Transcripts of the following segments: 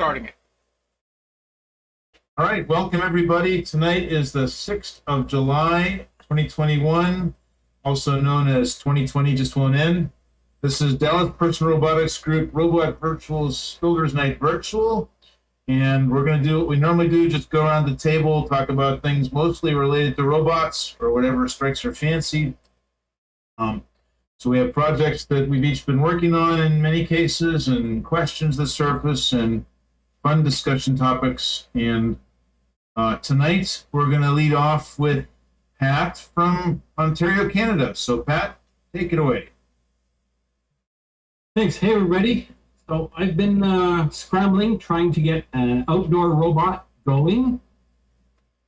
starting it. All right, welcome everybody. Tonight is the 6th of July, 2021, also known as 2020 just won't end. This is Dallas Personal Robotics Group Robot Virtual's Builders Night Virtual. And we're going to do what we normally do, just go around the table, talk about things mostly related to robots or whatever strikes our fancy. So we have projects that we've each been working on in many cases, and questions that surface, and fun discussion topics. And tonight we're going to lead off with Pat from Ontario, Canada. So Pat, take it away. Thanks. Hey, everybody. So I've been scrambling, trying to get an outdoor robot going,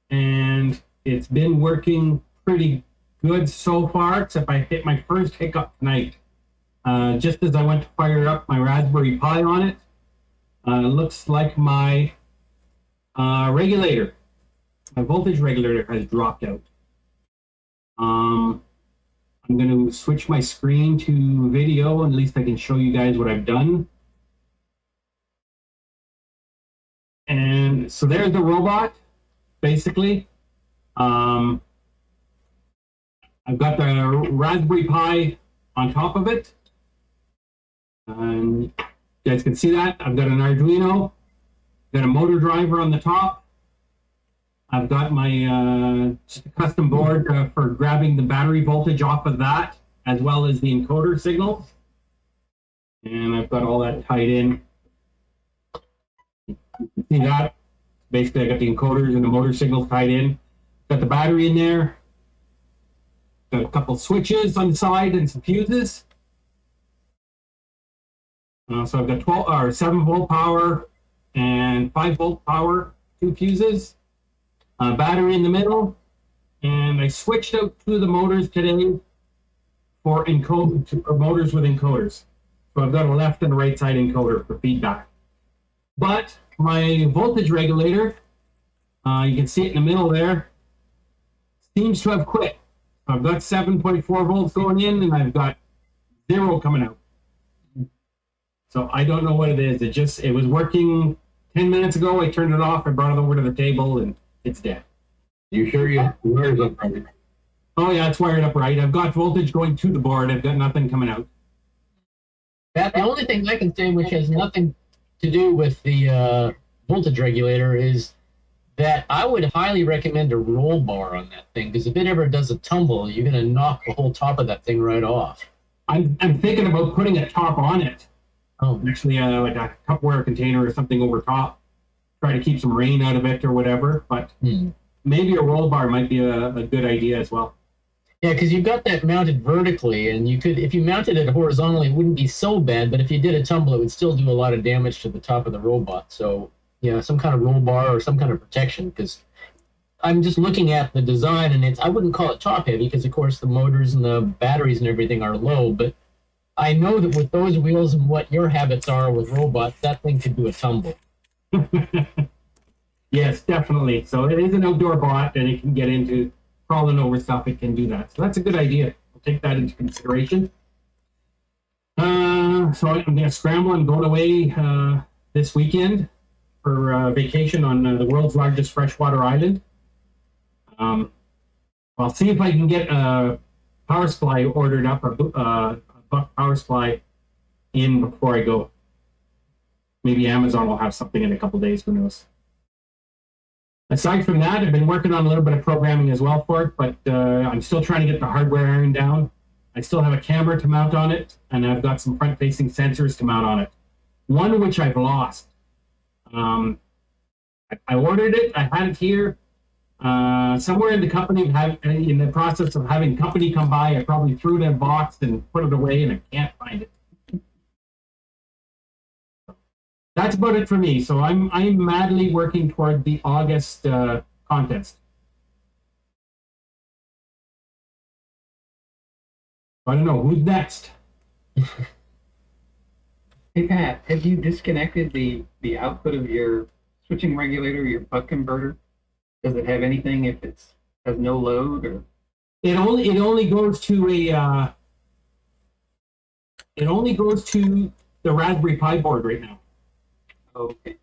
and it's been working pretty good so far, except I hit my first hiccup tonight. Just as I went to fire up my Raspberry Pi on it, looks like my regulator, my voltage regulator has dropped out. I'm going to switch my screen to video, and at least I can show you guys what I've done. And so there's the robot, basically. I've got the Raspberry Pi on top of it. And you guys can see that. I've got an Arduino, got a motor driver on the top. I've got my just a custom board for grabbing the battery voltage off of that, as well as the encoder signals. And I've got all that tied in. You can see that. Basically, I got the encoders and the motor signals tied in. Got the battery in there. Got a couple switches on the side and some fuses. So I've got 12 or 7-volt power and 5-volt power, 2 fuses. Battery in the middle, and I switched out 2 of the motors today for motors with encoders. So I've got a left and a right side encoder for feedback. But my voltage regulator, you can see it in the middle there, seems to have quit. I've got 7.4 volts going in, and I've got 0 coming out. So I don't know what it is. It was working 10 minutes ago. I turned it off. I brought it over to the table, and it's dead. You sure your wire's up right? Oh yeah, it's wired up right. I've got voltage going to the board. I've got nothing coming out. That the only thing I can say, which has nothing to do with the voltage regulator, is that I would highly recommend a roll bar on that thing, because if it ever does a tumble, you're going to knock the whole top of that thing right off. I'm thinking about putting a top on it. Oh, actually, like a Tupperware container or something over top. Try to keep some rain out of it or whatever. But maybe a roll bar might be a good idea as well. Yeah, because you've got that mounted vertically, and you could, if you mounted it horizontally, it wouldn't be so bad. But if you did a tumble, it would still do a lot of damage to the top of the robot. So yeah, some kind of roll bar or some kind of protection, because I'm just looking at the design, and I wouldn't call it top heavy, because of course the motors and the batteries and everything are low, but I know that with those wheels and what your habits are with robots, that thing could do a tumble. Yes, definitely. So it is an outdoor bot, and it can get into crawling over stuff. It can do that. So that's a good idea. I'll take that into consideration. So I'm going to scramble. I'm going away this weekend for vacation on the world's largest freshwater island. I'll see if I can get a power supply ordered up, a power supply in before I go. Maybe Amazon will have something in a couple days, who knows. Aside from that, I've been working on a little bit of programming as well for it, but I'm still trying to get the hardware ironed down. I still have a camera to mount on it, and I've got some front-facing sensors to mount on it. One which I've lost. I ordered it. I had it here. Somewhere in the company, in the process of having company come by, I probably threw it in a box and put it away, and I can't find it. That's about it for me. So I'm madly working toward the August contest. I don't know who's next. Hey Pat, have you disconnected the output of your switching regulator, your buck converter? Does it have anything if it has no load, or? It only goes to a the Raspberry Pi board right now. Okay.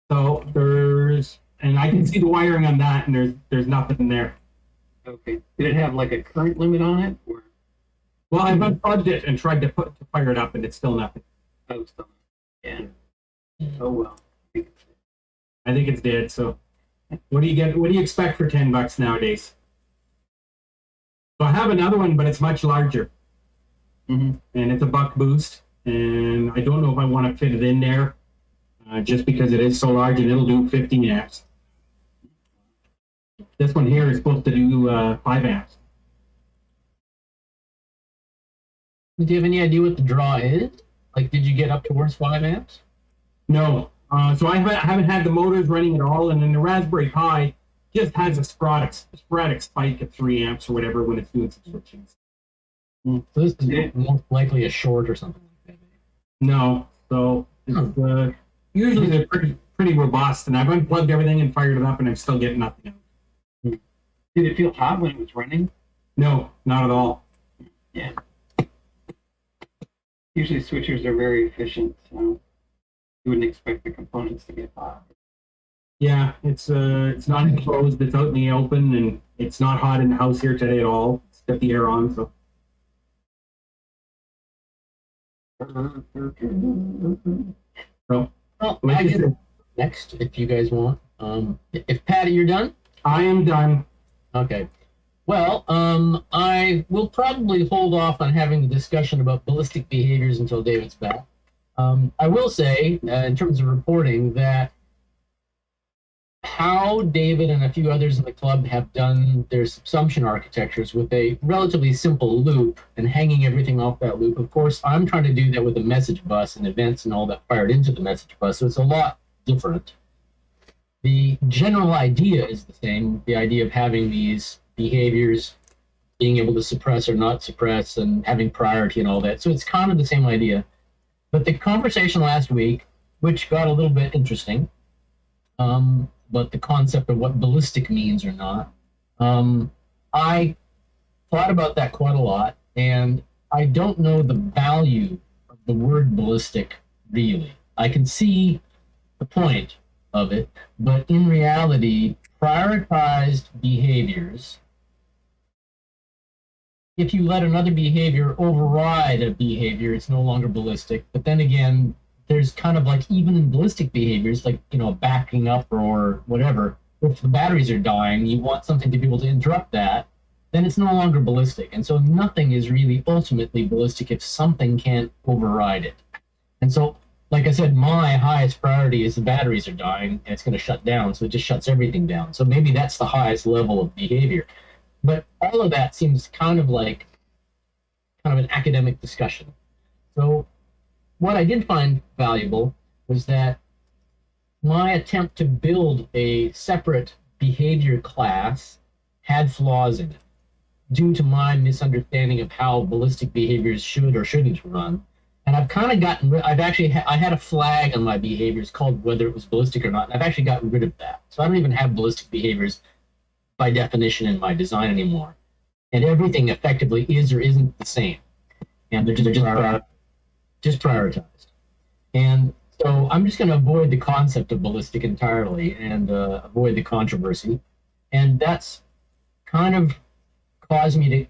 So and I can see the wiring on that, and there's nothing there. Okay. Did it have like a current limit on it? Or Well, I've unplugged it and tried to fire it up, and it's still nothing. oh, still. Yeah. Oh well. I think it's dead. So, what do you expect for $10 nowadays? So I have another one, but it's much larger, Mm-hmm. and it's a buck boost, and I don't know if I want to fit it in there, just because it is so large, and it'll do 15 amps. This one here is supposed to do 5 amps. Do you have any idea what the draw is? Like, did you get up towards 5 amps? No. So I haven't had the motors running at all, and then the Raspberry Pi just has a sporadic spike at 3 amps or whatever when it's doing some switching. So this is most likely a short or something like that. No. So it's, usually they're pretty robust, and I've unplugged everything and fired it up, and I'm still getting nothing out. Did it feel hot when it was running? No, not at all. Yeah. Usually switchers are very efficient, so you wouldn't expect the components to get hot. Yeah, it's not enclosed. It's out in the open, and it's not hot in the house here today at all. It's got the air on, so. So Well, like I you get said, next if you guys want. If Patty, you're done? I am done. Okay. Well, I will probably hold off on having the discussion about ballistic behaviors until David's back. I will say, in terms of reporting, that how David and a few others in the club have done their subsumption architectures with a relatively simple loop and hanging everything off that loop. Of course, I'm trying to do that with a message bus and events and all that fired into the message bus, so it's a lot different. The general idea is the same, the idea of having these behaviors, being able to suppress or not suppress, and having priority and all that. So it's kind of the same idea. But the conversation last week, which got a little bit interesting, but the concept of what ballistic means or not, I thought about that quite a lot, and I don't know the value of the word ballistic, really. I can see the point of it, but in reality, prioritized behaviors, if you let another behavior override a behavior, it's no longer ballistic. But then again, there's kind of like, even in ballistic behaviors, like, backing up or whatever, if the batteries are dying, you want something to be able to interrupt that, then it's no longer ballistic. And so nothing is really ultimately ballistic if something can't override it. And so, like I said, my highest priority is the batteries are dying and it's going to shut down, so it just shuts everything down. So maybe that's the highest level of behavior. But all of that seems kind of like an academic discussion. So what I did find valuable was that my attempt to build a separate behavior class had flaws in it due to my misunderstanding of how ballistic behaviors should or shouldn't run. And I've kind of gotten rid, I had a flag on my behaviors called whether it was ballistic or not. And I've actually gotten rid of that. So I don't even have ballistic behaviors by definition in my design anymore. And everything effectively is or isn't the same. And they're just prioritized. And so I'm just going to avoid the concept of ballistic entirely and avoid the controversy. And that's kind of caused me to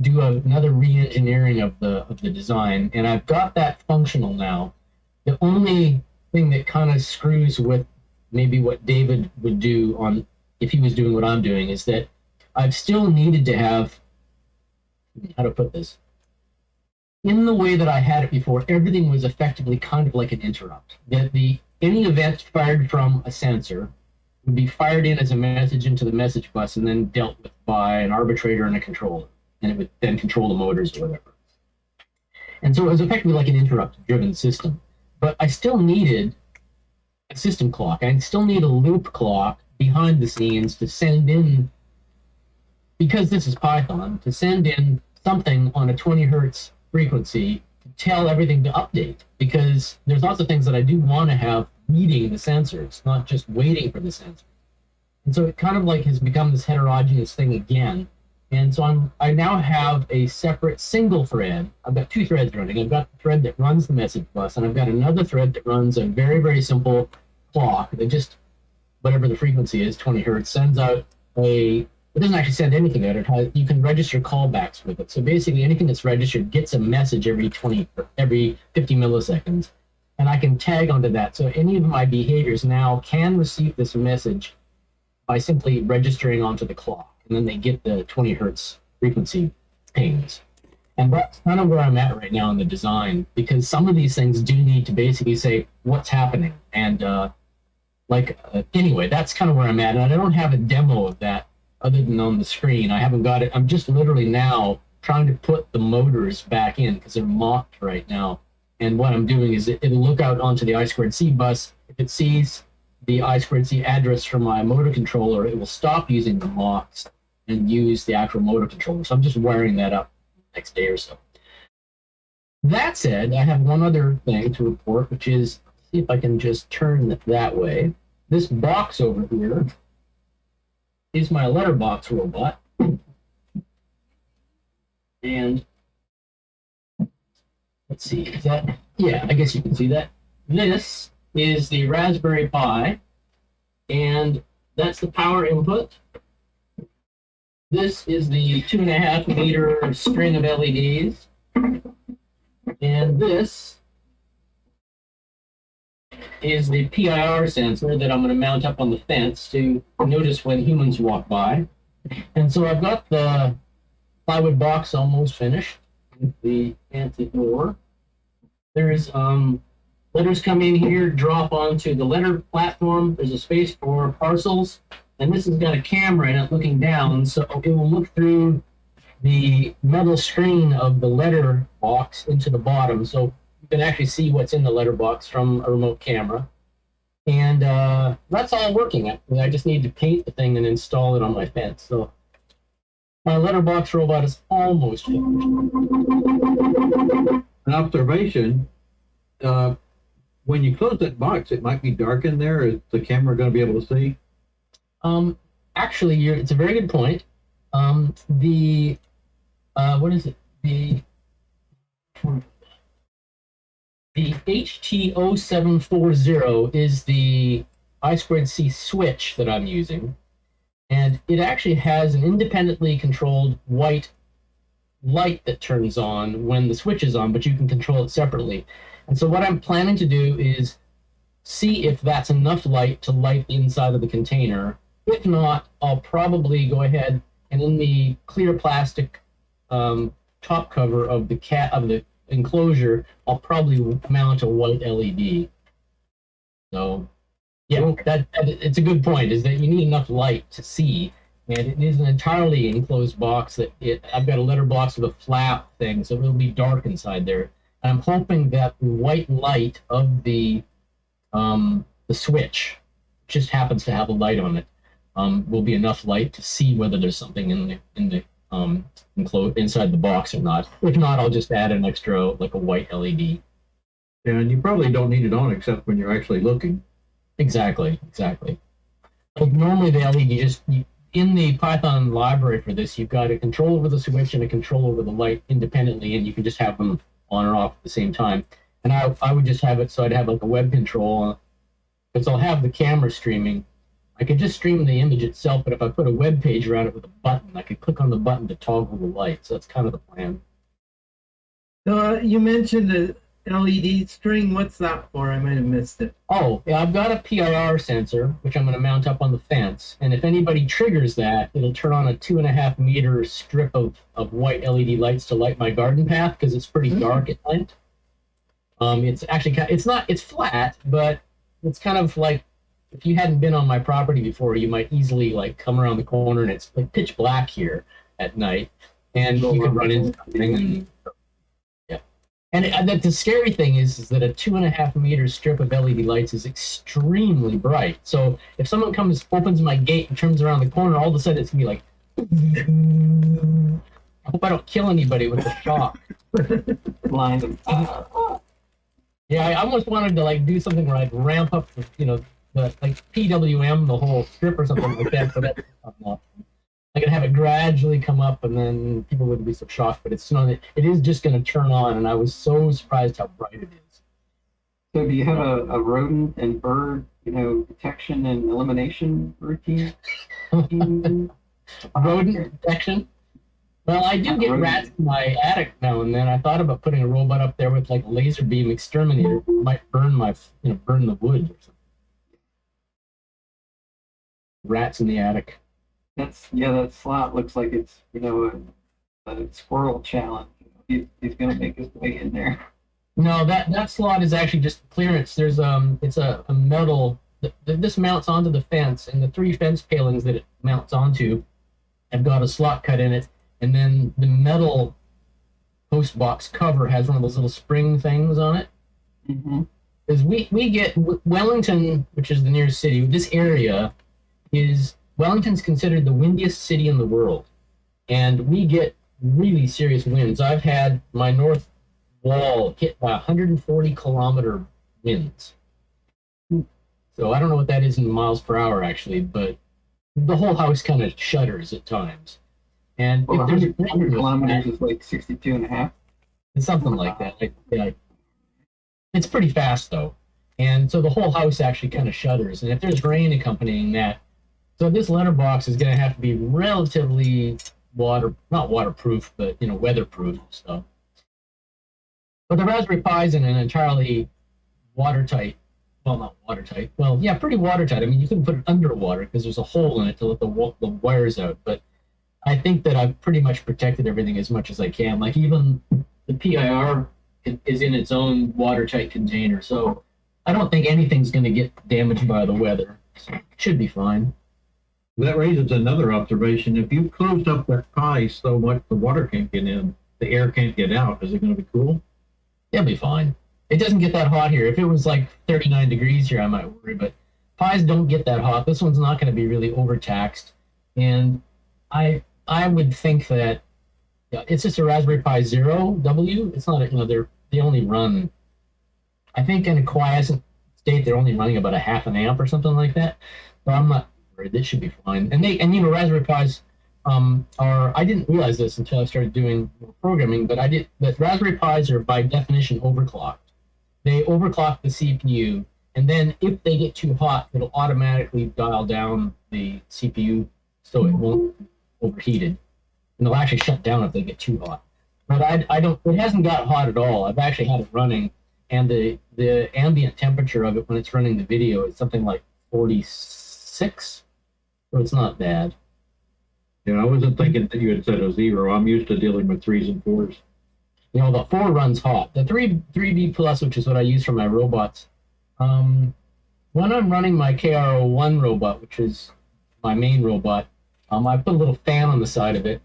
do another re-engineering of the design. And I've got that functional now. The only thing that kind of screws with maybe what David would do on if he was doing what I'm doing is that I've still needed to have, how to put this, in the way that I had it before, everything was effectively kind of like an interrupt. That any event fired from a sensor would be fired in as a message into the message bus and then dealt with by an arbitrator and a controller. And it would then control the motors or whatever. And so it was effectively like an interrupt-driven system. But I still needed a system clock. I still need a loop clock behind the scenes to send in, because this is Python, to send in something on a 20 hertz frequency to tell everything to update. Because there's lots of things that I do want to have reading the sensors, not just waiting for the sensor. And so it kind of like has become this heterogeneous thing again. And so I now have a separate single thread. I've got 2 threads running. I've got the thread that runs the message bus, and I've got another thread that runs a very, very simple clock that just, whatever the frequency is, 20 hertz, sends out it doesn't actually send anything out. You can register callbacks with it. So basically anything that's registered gets a message every 50 milliseconds. And I can tag onto that. So any of my behaviors now can receive this message by simply registering onto the clock. And then they get the 20 hertz frequency pings. And that's kind of where I'm at right now in the design, because some of these things do need to basically say what's happening. And anyway, that's kind of where I'm at. And I don't have a demo of that other than on the screen. I haven't got it. I'm just literally now trying to put the motors back in because they're mocked right now. And what I'm doing is it'll look out onto the I2C bus. If it sees the I2C address from my motor controller, it will stop using the mocks and use the actual motor controller. So I'm just wiring that up next day or so. That said, I have one other thing to report, which is, see if I can just turn it that way. This box over here is my Letterbox Robot. And let's see, is that, yeah, I guess you can see that. This is the Raspberry Pi, and that's the power input. This is the 2.5 meter string of LEDs. And this is the PIR sensor that I'm going to mount up on the fence to notice when humans walk by. And so I've got the plywood box almost finished with the anti-door. There's letters come in here, drop onto the letter platform. There's a space for parcels. And this has got a camera in it looking down, so it will look through the metal screen of the letter box into the bottom, so you can actually see what's in the letterbox from a remote camera. And that's all working. I just need to paint the thing and install it on my fence. So my Letterbox Robot is almost finished. An observation, when you close that box, it might be dark in there. Is the camera going to be able to see? Actually, it's a very good point. What is it? The HT0740 is the I2C switch that I'm using. And it actually has an independently controlled white light that turns on when the switch is on, but you can control it separately. And so what I'm planning to do is see if that's enough light to light the inside of the container. If not, I'll probably go ahead and in the clear plastic top cover of the enclosure, I'll probably mount a white LED. So, yeah, it's a good point. Is that you need enough light to see, and it is an entirely enclosed box. I've got a letterbox with a flap thing, so it'll be dark inside there. And I'm hoping that the white light of the switch, just happens to have a light on it, will be enough light to see whether there's something in the inside the box or not. If not, I'll just add an extra, like a white LED. Yeah, and you probably don't need it on except when you're actually looking. Exactly. Like normally the LED in the Python library for this, you've got a control over the switch and a control over the light independently, and you can just have them on or off at the same time. And I would just have it so I'd have like a web control, because I'll have the camera streaming. I could just stream the image itself, but if I put a web page around it with a button, I could click on the button to toggle the light. So that's kind of the plan. So you mentioned the LED string. What's that for? I might have missed it. Oh, yeah, I've got a PIR sensor, which I'm going to mount up on the fence. And if anybody triggers that, it'll turn on a 2.5 meter strip of white LED lights to light my garden path, because it's pretty dark at night. It's actually, it's flat, but it's kind of like, if you hadn't been on my property before, you might easily like come around the corner and it's like pitch black here at night, and you could run into something. And, yeah, and the scary thing is that a 2.5 meter strip of LED lights is extremely bright. So if someone opens my gate and turns around the corner, all of a sudden it's gonna be like, I hope I don't kill anybody with the shock. Blind. Yeah, I almost wanted to like do something where I'd ramp up, the like PWM, the whole strip or something like that, but that's not an option. I could have it gradually come up, and then people wouldn't be so shocked. But it's not. It is just going to turn on, and I was so surprised how bright it is. So do you have a rodent and bird, detection and elimination routine? Rodent detection. Well, I do get rats in my attic now and then. I thought about putting a robot up there with like a laser beam exterminator. It might burn burn the wood or something. Rats in the attic. That slot looks like it's a squirrel challenge. He's gonna make his way in there. No, that slot is actually just clearance. There's it's a metal. This mounts onto the fence, and the 3 fence palings that it mounts onto have got a slot cut in it, and then the metal post box cover has one of those little spring things on it. Mm-hmm. Because we get Wellington, which is the nearest city. This area is Wellington's considered the windiest city in the world, and we get really serious winds. I've had my north wall hit by 140-kilometer winds. So I don't know what that is in miles per hour, actually, but the whole house kind of shudders at times. And Well, if there's 100 kilometers is like 62 and a half. it's something like that. Yeah. It's pretty fast, though. And so the whole house actually kind of shudders. And if there's rain accompanying that, so this letterbox is going to have to be relatively not waterproof, but, weatherproof and stuff. But the Raspberry Pi is in an entirely watertight, well, not watertight, well, yeah, pretty watertight. I mean, you can put it underwater because there's a hole in it to let the wires out. But I think that I've pretty much protected everything as much as I can. Like even the PIR is in its own watertight container. So I don't think anything's going to get damaged by the weather. So it should be fine. That raises another observation. If you closed up that pie so much the water can't get in, the air can't get out, is it going to be cool? It'll be fine. It doesn't get that hot here. If it was like 39 degrees here, I might worry, but pies don't get that hot. This one's not going to be really overtaxed. And I would think that it's just a Raspberry Pi Zero W. It's not, they only run, I think in a quiescent state, they're only running about a half an amp or something like that. But I'm not worried. This should be fine. And Raspberry Pis I didn't realize this until I started doing programming, but Raspberry Pis are by definition overclocked. They overclock the CPU, and then if they get too hot, it'll automatically dial down the CPU so it won't be overheated. And they'll actually shut down if they get too hot. But it hasn't got hot at all. I've actually had it running, and the ambient temperature of it when it's running the video is something like 46, so it's not bad. Yeah, I wasn't thinking that you had said a 0. I'm used to dealing with 3s and 4s. The 4 runs hot. The 3B Plus, which is what I use for my robots, when I'm running my KR01 robot, which is my main robot, I put a little fan on the side of it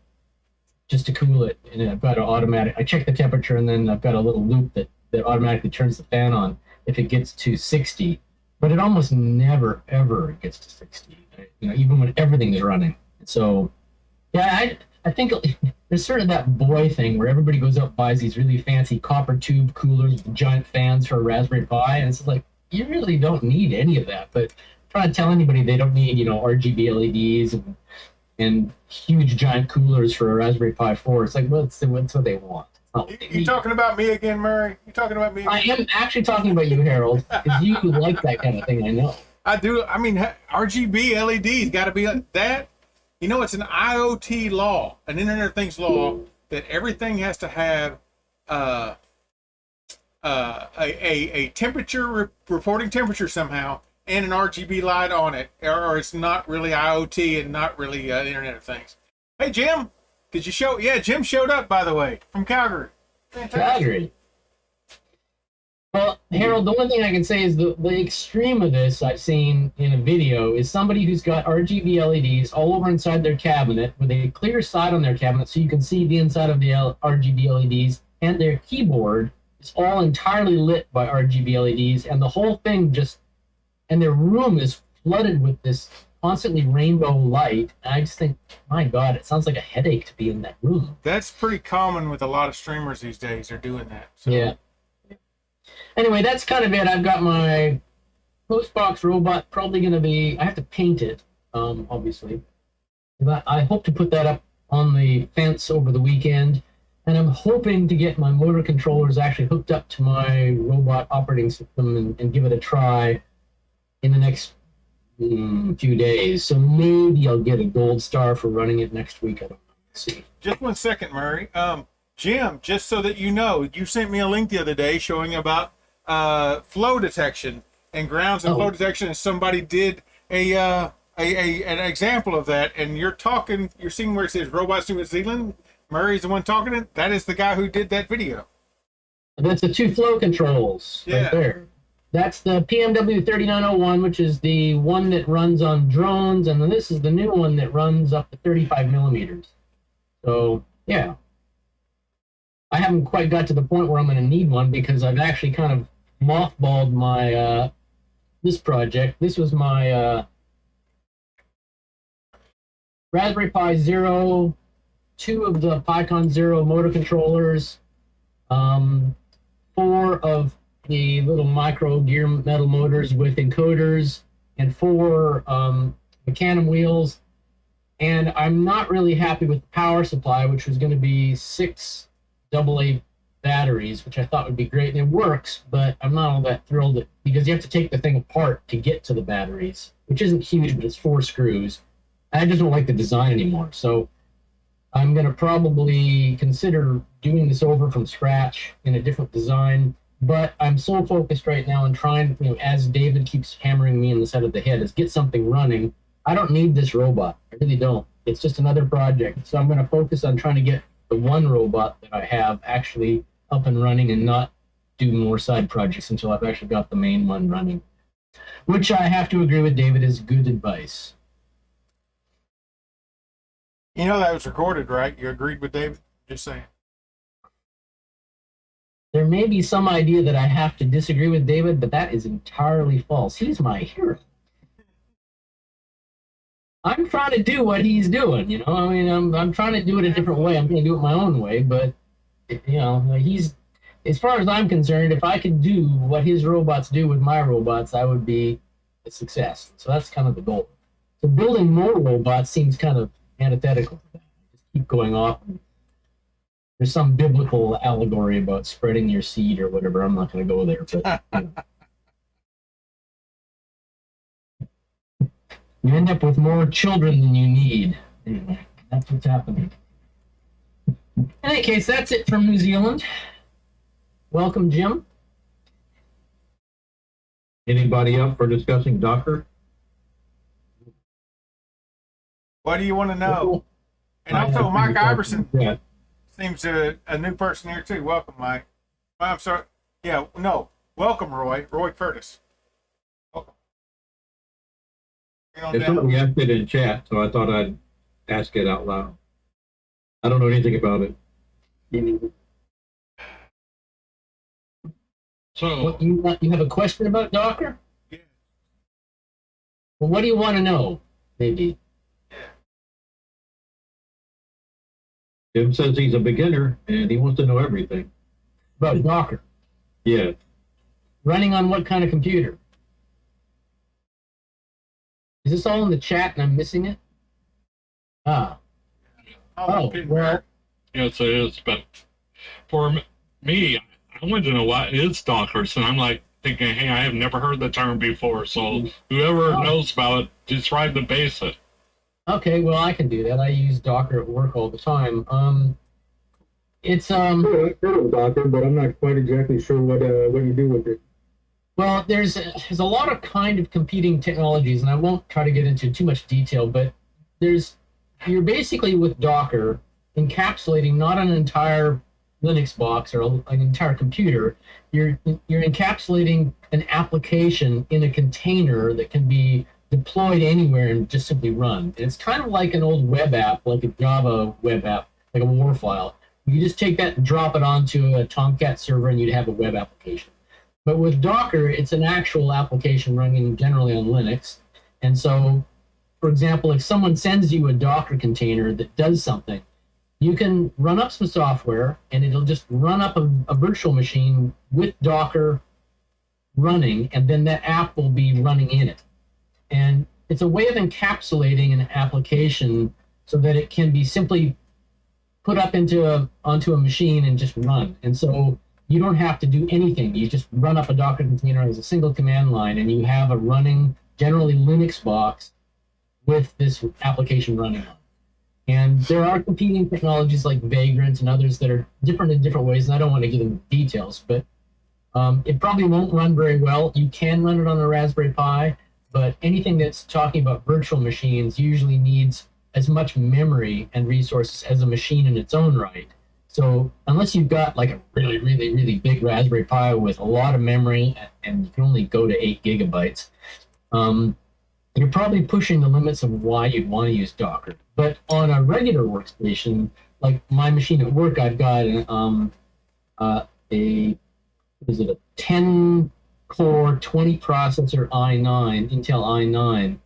just to cool it, and I've got I check the temperature, and then I've got a little loop that automatically turns the fan on if it gets to 60. But it almost never, ever gets to 60, even when everything is running. So, yeah, I think there's sort of that boy thing where everybody goes out and buys these really fancy copper tube coolers with giant fans for a Raspberry Pi, and it's like, you really don't need any of that. But try to tell anybody they don't need, RGB LEDs and huge giant coolers for a Raspberry Pi 4. It's like, what's what they want? You talking about me again, Murray? You talking about me? I am actually talking about you, Harold, because you like that kind of thing, I know. I do. I mean, RGB LEDs got to be like that. It's an IoT law, an Internet of Things law, that everything has to have a temperature, reporting temperature somehow, and an RGB light on it, or it's not really IoT and not really Internet of Things. Hey, Jim, did you show? Yeah, Jim showed up, by the way, from Calgary. Fantastic. Calgary. Well, Harold, the one thing I can say is the extreme of this I've seen in a video is somebody who's got RGB LEDs all over inside their cabinet with a clear side on their cabinet so you can see the inside of the RGB LEDs, and their keyboard is all entirely lit by RGB LEDs, and the whole thing and their room is flooded with this constantly rainbow light. And I just think, my God, it sounds like a headache to be in that room. That's pretty common with a lot of streamers these days. They're doing that. So. Yeah. Anyway, that's kind of it. I've got my Postbox robot probably going to be, I have to paint it, obviously. But I hope to put that up on the fence over the weekend. And I'm hoping to get my motor controllers actually hooked up to my robot operating system and give it a try in the next few days. So maybe I'll get a gold star for running it next week. I don't know. Let's see. Just 1 second, Murray. Jim, just so that you know, you sent me a link the other day showing about flow detection and grounds and flow detection, and somebody did an example of that. And you're seeing where it says Robots New Zealand. Murray's the one talking it. That is the guy who did that video. And that's the 2 flow controls right there. That's the PMW 3901, which is the one that runs on drones, and then this is the new one that runs up to 35 millimeters. So, yeah. I haven't quite got to the point where I'm going to need one because I've actually kind of mothballed my this project. This was my Raspberry Pi Zero, 2 of the PyCon Zero motor controllers, 4 of the little micro gear metal motors with encoders, and 4 Mecanum wheels. And I'm not really happy with the power supply, which was going to be 6 AA batteries, which I thought would be great. And it works, but I'm not all that thrilled because you have to take the thing apart to get to the batteries, which isn't huge, but it's 4 screws. I just don't like the design anymore. So I'm going to probably consider doing this over from scratch in a different design. But I'm so focused right now on trying, as David keeps hammering me in the side of the head, is get something running. I don't need this robot. I really don't. It's just another project. So I'm going to focus on trying to get the one robot that I have actually up and running and not do more side projects until I've actually got the main one running. Which I have to agree with David is good advice. You know that was recorded, right? You agreed with David? Just saying. There may be some idea that I have to disagree with David, but that is entirely false. He's my hero. I'm trying to do what he's doing, I mean, I'm trying to do it a different way. I'm going to do it my own way, but, he's, as far as I'm concerned, if I could do what his robots do with my robots, I would be a success. So that's kind of the goal. So building more robots seems kind of antithetical to that. Just keep going off. There's some biblical allegory about spreading your seed or whatever. I'm not going to go there, but you end up with more children than you need. Anyway, that's what's happening. In any case, that's it from New Zealand. Welcome, Jim. Anybody up for discussing Docker? What do you want to know? And also, Mike Iverson seems a new person here, too. Welcome, Mike. I'm sorry. Yeah, no. Welcome, Roy. Roy Curtis. Welcome. Somebody asked it in chat, so I thought I'd ask it out loud. I don't know anything about it. So you have a question about Docker? Yeah. Well, what do you want to know, maybe? Jim says he's a beginner and he wants to know everything. About Docker? Yeah. Running on what kind of computer? Is this all in the chat and I'm missing it? Ah. Oh, well. Yes, it is. But for me, I wanted to know what is Docker. So I'm like thinking, hey, I have never heard the term before. So whoever knows about it, describe the basic. Okay, well, I can do that. I use Docker at work all the time. It's I've heard of Docker, but I'm not quite exactly sure what you do with it. Well, there's a lot of kind of competing technologies, and I won't try to get into too much detail, but you're basically with Docker encapsulating not an entire Linux box or an entire computer. You're encapsulating an application in a container that can be deployed anywhere and just simply run. And it's kind of like an old web app, like a Java web app, like a WAR file. You just take that and drop it onto a Tomcat server and you'd have a web application. But with Docker, it's an actual application running generally on Linux. And so, for example, if someone sends you a Docker container that does something, you can run up some software and it'll just run up a virtual machine with Docker running, and then that app will be running in it. And it's a way of encapsulating an application so that it can be simply put up onto a machine and just run. And so you don't have to do anything. You just run up a Docker container as a single command line, and you have a running, generally Linux box with this application running on. And there are competing technologies like Vagrant and others that are different in different ways, and I don't want to give them details, but it probably won't run very well. You can run it on a Raspberry Pi, but anything that's talking about virtual machines usually needs as much memory and resources as a machine in its own right. So unless you've got like a really, really, really big Raspberry Pi with a lot of memory and you can only go to 8 gigabytes, you're probably pushing the limits of why you'd want to use Docker. But on a regular workstation, like my machine at work, I've got a 10-core, 20 processor i9, Intel i9,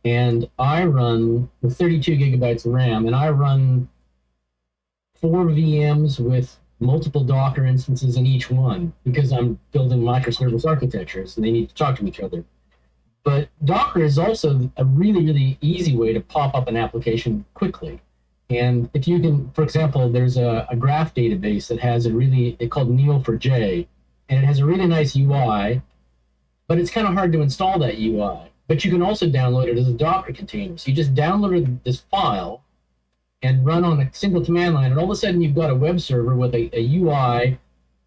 and I run with 32 gigabytes of RAM, and I run 4 VMs with multiple Docker instances in each one because I'm building microservice architectures and they need to talk to each other. But Docker is also a really, really easy way to pop up an application quickly. And if you can, for example, there's a graph database that has it's called Neo4j, and it has a really nice UI, but it's kind of hard to install that UI. But you can also download it as a Docker container. So you just download this file and run on a single command line, and all of a sudden you've got a web server with a UI.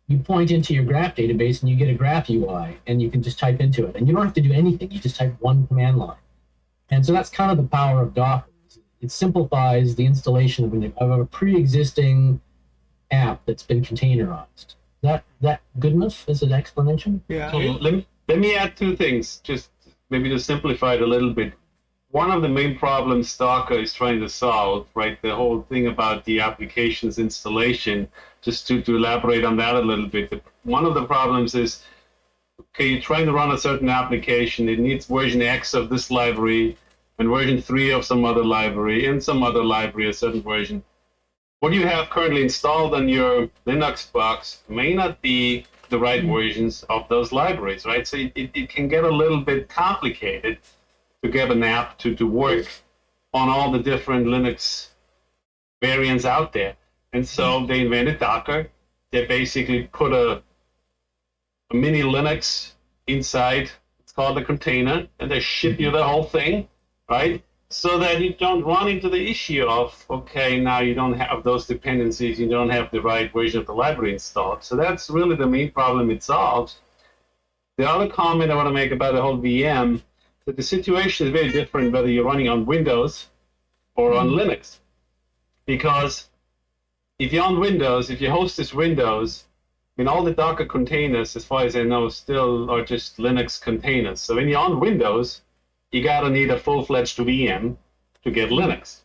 You point into your graph database and you get a graph UI, and you can just type into it. And you don't have to do anything. You just type one command line. And so that's kind of the power of Docker. It simplifies the installation of a pre-existing app that's been containerized. That good enough as an explanation? Yeah. So let me add 2 things, just maybe to simplify it a little bit. One of the main problems Docker is trying to solve, right, the whole thing about the applications installation, just to elaborate on that a little bit. One of the problems is, okay, you're trying to run a certain application, it needs version X of this library, and version 3 of some other library, and some other library, a certain version. What you have currently installed on your Linux box may not be the right versions of those libraries, right? So it can get a little bit complicated to get an app to work on all the different Linux variants out there. And so they invented Docker. They basically put a mini Linux inside, it's called a container, and they ship you the whole thing, right? So that you don't run into the issue of, okay, now you don't have those dependencies, you don't have the right version of the library installed. So that's really the main problem it solves. The other comment I want to make about the whole VM, that the situation is very different whether you're running on Windows or on Linux. Because if you're on Windows, if your host is Windows, I mean, all the Docker containers, as far as I know, still are just Linux containers. So when you're on Windows, you gotta need a full-fledged VM to get Linux.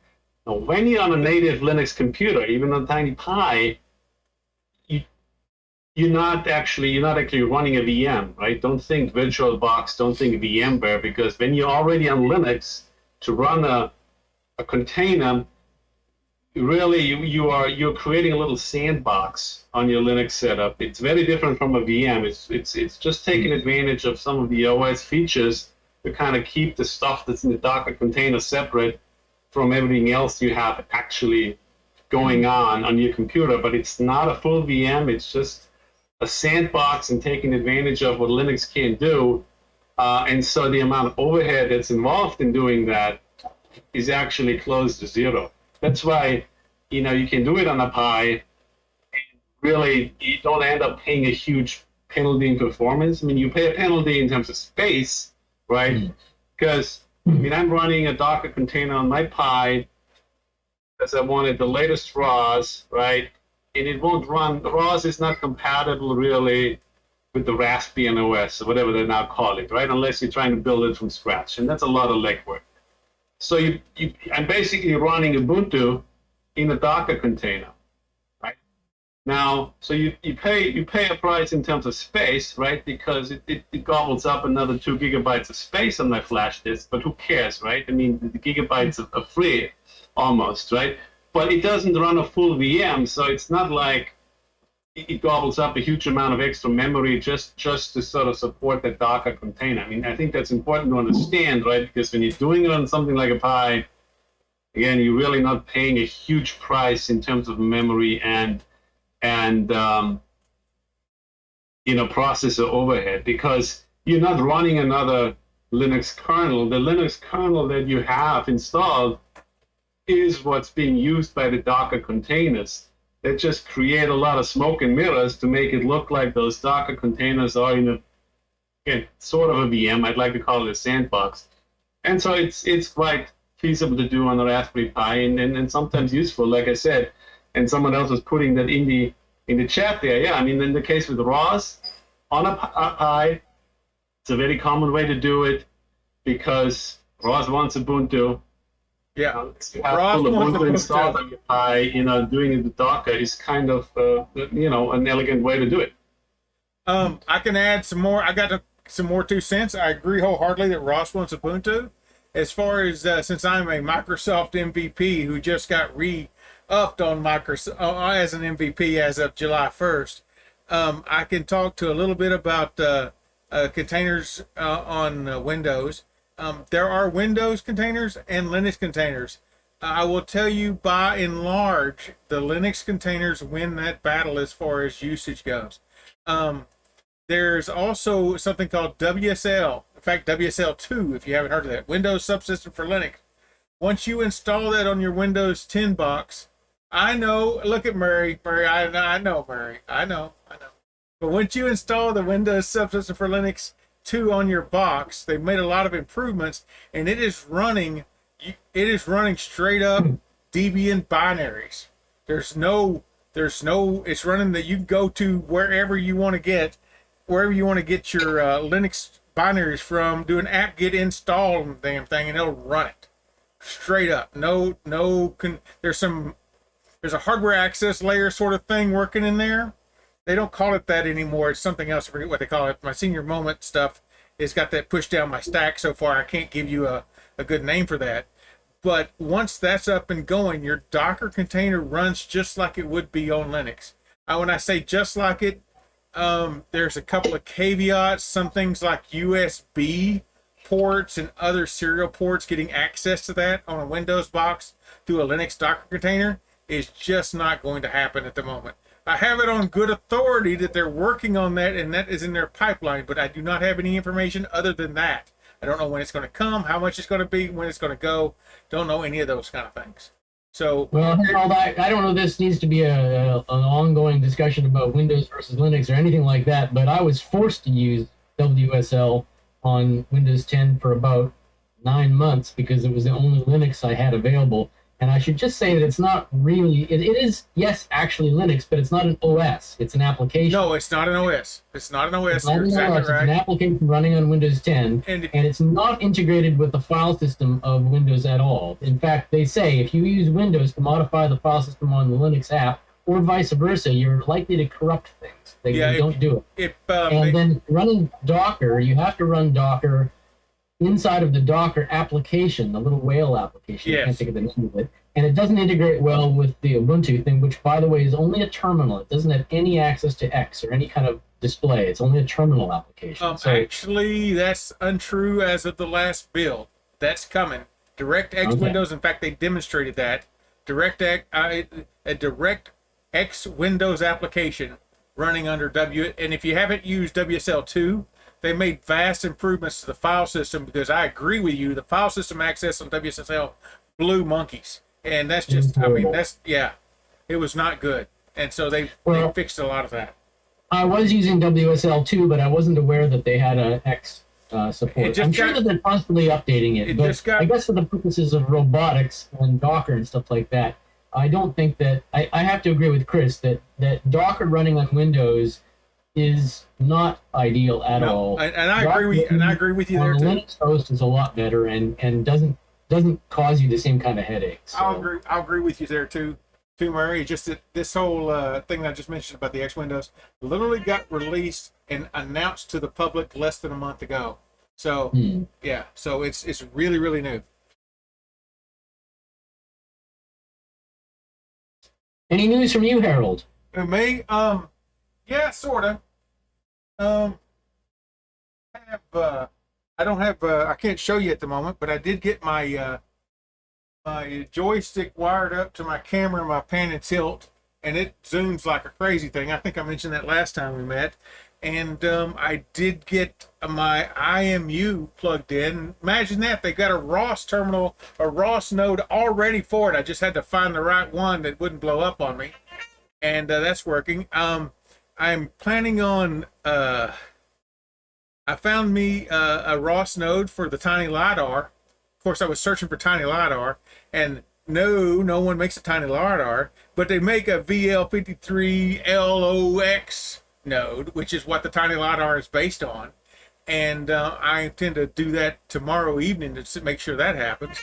Now, when you're on a native Linux computer, even on a tiny Pi, you're not actually running a VM, right? Don't think VirtualBox, don't think VMware, because when you're already on Linux, to run a container, really you're creating a little sandbox on your Linux setup. It's very different from a VM. It's just taking advantage of some of the OS features to kind of keep the stuff that's in the Docker container separate from everything else you have actually going on your computer. But it's not a full VM. It's just a sandbox and taking advantage of what Linux can do. And so the amount of overhead that's involved in doing that is actually close to zero. That's why, you can do it on a Pi, and really you don't end up paying a huge penalty in performance. I mean, you pay a penalty in terms of space, right? Because, I'm running a Docker container on my Pi because I wanted the latest RAWs, right? And it won't run, the RAWs is not compatible really with the Raspbian OS, or whatever they now call it, right? Unless you're trying to build it from scratch, and that's a lot of legwork. So I'm basically running Ubuntu in a Docker container, right? Now, so you pay a price in terms of space, right? Because it gobbles up another 2 gigabytes of space on my flash disk, but who cares, right? I mean, the gigabytes are free, almost, right? But it doesn't run a full VM, so it's not like it gobbles up a huge amount of extra memory just to sort of support that Docker container. I mean, I think that's important to understand, right? Because when you're doing it on something like a Pi, Again, you're really not paying a huge price in terms of memory and processor overhead, because you're not running another Linux kernel. The Linux kernel that you have installed is what's being used by the Docker containers that just create a lot of smoke and mirrors to make it look like those Docker containers are in sort of a VM. I'd like to call it a sandbox. And so it's quite feasible to do on a Raspberry Pi and sometimes useful, like I said. And someone else was putting that in the chat there. Yeah, I mean, in the case with ROS, on a Pi, it's a very common way to do it because ROS wants Ubuntu. Yeah, you have full Ubuntu installed on your Pi. Doing it with Docker is kind of an elegant way to do it. I can add some more. I got some more 2 cents. I agree wholeheartedly that ROS wants Ubuntu. As far as since I'm a Microsoft MVP who just got re-upped on Microsoft as an MVP as of July 1st, I can talk to a little bit about containers on Windows. There are Windows containers and Linux containers. I will tell you, by and large, the Linux containers win that battle as far as usage goes. There's also something called WSL. In fact, WSL2, if you haven't heard of that, Windows Subsystem for Linux. Once you install that on your Windows 10 box, I know, look at Murray. I know, Murray. I know. But once you install the Windows Subsystem for Linux 2 on your box, they've made a lot of improvements, and it is running straight up Debian binaries. It's running that you can go to wherever you want to get your Linux binaries from, do an apt-get install on the damn thing, and it'll run it straight up. There's a hardware access layer sort of thing working in there. They don't call it that anymore. It's something else. I forget what they call it. My senior moment stuff has got that pushed down my stack so far. I can't give you a good name for that. But once that's up and going, your Docker container runs just like it would be on Linux. When I say just like it, there's a couple of caveats. Some things like USB ports and other serial ports, getting access to that on a Windows box through a Linux Docker container is just not going to happen at the moment. I have it on good authority that they're working on that, and that is in their pipeline, but I do not have any information other than that. I don't know when it's going to come, how much it's going to be, when it's going to go. Don't know any of those kind of things. So, well, Harold, I don't know if this needs to be an ongoing discussion about Windows versus Linux or anything like that, but I was forced to use WSL on Windows 10 for about 9 months because it was the only Linux I had available. And I should just say that it's not really, it is, yes, actually Linux, but it's not an OS. It's an application. No, it's not an OS. It's not an OS. You're exactly right. It's an application running on Windows 10, and it's not integrated with the file system of Windows at all. In fact, they say if you use Windows to modify the file system on the Linux app, or vice versa, you're likely to corrupt things. Don't do it. Then running Docker, you have to run Docker inside of the Docker application, the little whale application. Yes. I can't think of the name of it. And it doesn't integrate well with the Ubuntu thing, which, by the way, is only a terminal. It doesn't have any access to X or any kind of display. It's only a terminal application. Actually, that's untrue as of the last build. That's coming. DirectX Windows, in fact, they demonstrated that. A DirectX Windows application running under and if you haven't used WSL2, they made vast improvements to the file system, because I agree with you, the file system access on WSL blew monkeys. And that's just, it was not good. And so they fixed a lot of that. I was using WSL2, but I wasn't aware that they had a X support. I'm sure that they're constantly updating it, but I guess for the purposes of robotics and Docker and stuff like that, I don't think that, I have to agree with Chris that Docker running on Windows is not ideal at all. And I agree with you there too. Linux host is a lot better and doesn't cause you the same kind of headaches. So. I'll agree with you there too, Murray. Just that this whole thing that I just mentioned about the X Windows literally got released and announced to the public less than a month ago. So so it's really, really new. Any news from you, Harold? Me? Yeah, sorta. I don't have I can't show you at the moment, but I did get my my joystick wired up to my camera, my pan and tilt, and it zooms like a crazy thing. I think I mentioned that last time we met. And I did get my IMU plugged in. Imagine that. They got a ROS terminal, a ROS node already for it. I just had to find the right one that wouldn't blow up on me. And that's working. I'm planning on... I found me a ROS node for the tiny LiDAR. Of course, I was searching for tiny LiDAR, and no one makes a tiny LiDAR, but they make a VL53LOX node, which is what the tiny LiDAR is based on. And I intend to do that tomorrow evening to make sure that happens.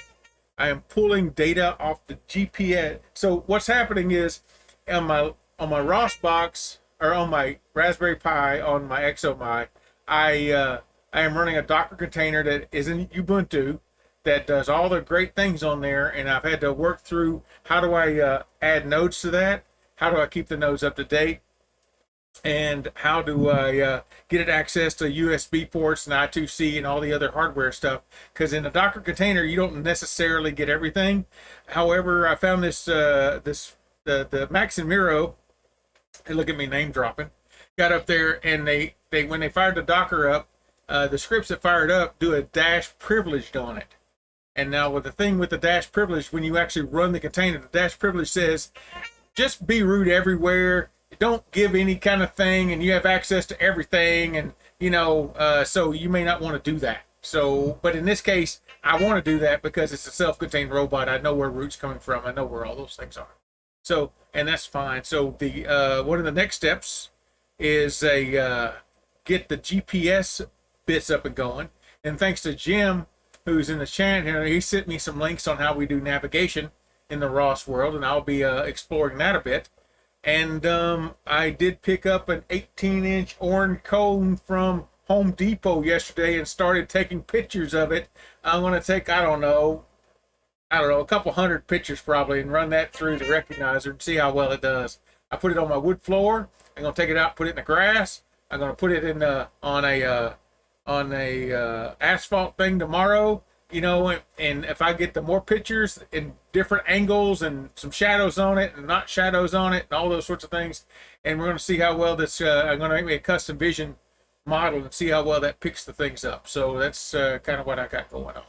I am pulling data off the GPS. So what's happening is on my ROS box, or on my Raspberry Pi, on my ExoMi, I am running a Docker container that is in Ubuntu that does all the great things on there, and I've had to work through how do I add nodes to that, how do I keep the nodes up to date, and how do I get it access to USB ports and I2C and all the other hardware stuff, because in a Docker container you don't necessarily get everything. However, I found this the Max and Miro, and look at me name dropping, got up there, and they when they fired the Docker up, the scripts that fired up do a dash privileged on it. And now with the thing with the dash privilege, when you actually run the container, the dash privilege says just be root everywhere, don't give any kind of thing, and you have access to everything, and so you may not want to do that. So, but in this case, I want to do that because it's a self-contained robot. I know where root's coming from. I know where all those things are. So, and that's fine. So the one of the next steps is get the GPS bits up and going. And thanks to Jim, who's in the chat here, he sent me some links on how we do navigation in the ROS world, and I'll be exploring that a bit. And I did pick up an 18-inch orange cone from Home Depot yesterday and started taking pictures of it. I'm going to take, I don't know, a couple hundred pictures probably, and run that through the recognizer and see how well it does. I put it on my wood floor. I'm going to take it out, put it in the grass. I'm going to put it in on a asphalt thing tomorrow, and if I get the more pictures in different angles and some shadows on it and not shadows on it and all those sorts of things, and we're going to see how well this, I'm going to make me a custom vision model and see how well that picks the things up. So that's kind of what I got going on.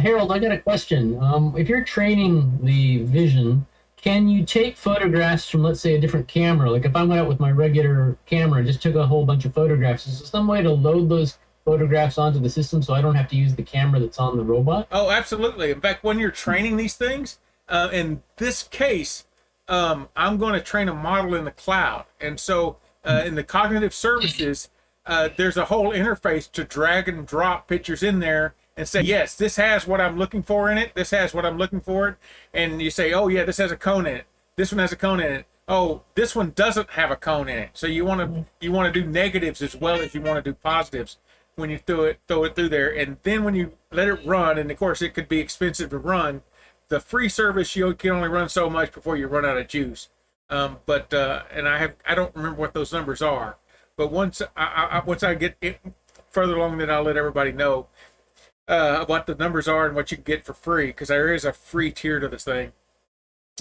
Harold, I got a question. If you're training the vision, can you take photographs from, let's say, a different camera? Like if I went out with my regular camera and just took a whole bunch of photographs, is there some way to load those photographs onto the system so I don't have to use the camera that's on the robot? Oh, absolutely. In fact, when you're training these things, in this case, I'm going to train a model in the cloud. And so in the cognitive services, there's a whole interface to drag and drop pictures in there and say, yes, this has what I'm looking for in it. This has what I'm looking for it. And you say, oh, yeah, this has a cone in it. This one has a cone in it. Oh, this one doesn't have a cone in it. So you want to do negatives as well as you want to do positives when you throw it through there. And then when you let it run, and of course it could be expensive to run, the free service, you can only run so much before you run out of juice. And I don't remember what those numbers are. But once I get it further along, then I'll let everybody know what the numbers are and what you can get for free, because there is a free tier to this thing.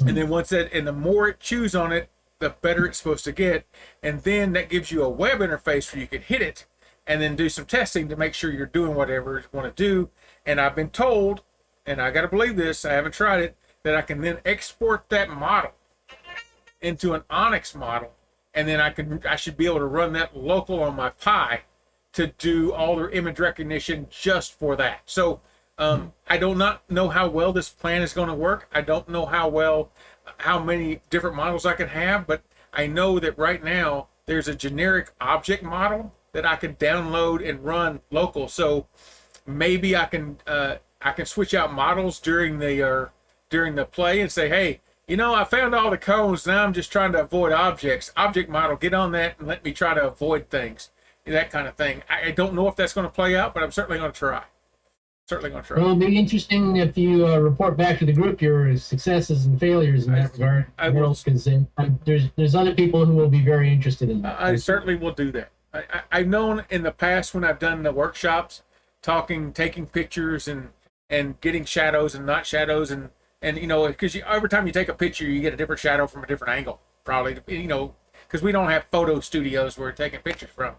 And then and the more it chews on it, the better it's supposed to get. And then that gives you a web interface where you can hit it and then do some testing to make sure you're doing whatever you want to do. And I've been told, and I got to believe this, I haven't tried it, that I can then export that model into an Onyx model. And then I should be able to run that local on my Pi to do all their image recognition just for that. So I do not know how well this plan is going to work. I don't know how many different models I can have, but I know that right now there's a generic object model that I can download and run local. So maybe I can switch out models during the play and say, hey, I found all the cones. Now I'm just trying to avoid objects. Object model, get on that and let me try to avoid things. That kind of thing. I don't know if that's going to play out, but I'm certainly going to try. Well, it'll be interesting if you report back to the group your successes and failures in that regard. I will. Because there's other people who will be very interested in that. I certainly will do that. I've known in the past when I've done the workshops, taking pictures and and getting shadows and not shadows, and you know, because every time you take a picture, you get a different shadow from a different angle, probably, you know, because we don't have photo studios we're taking pictures from.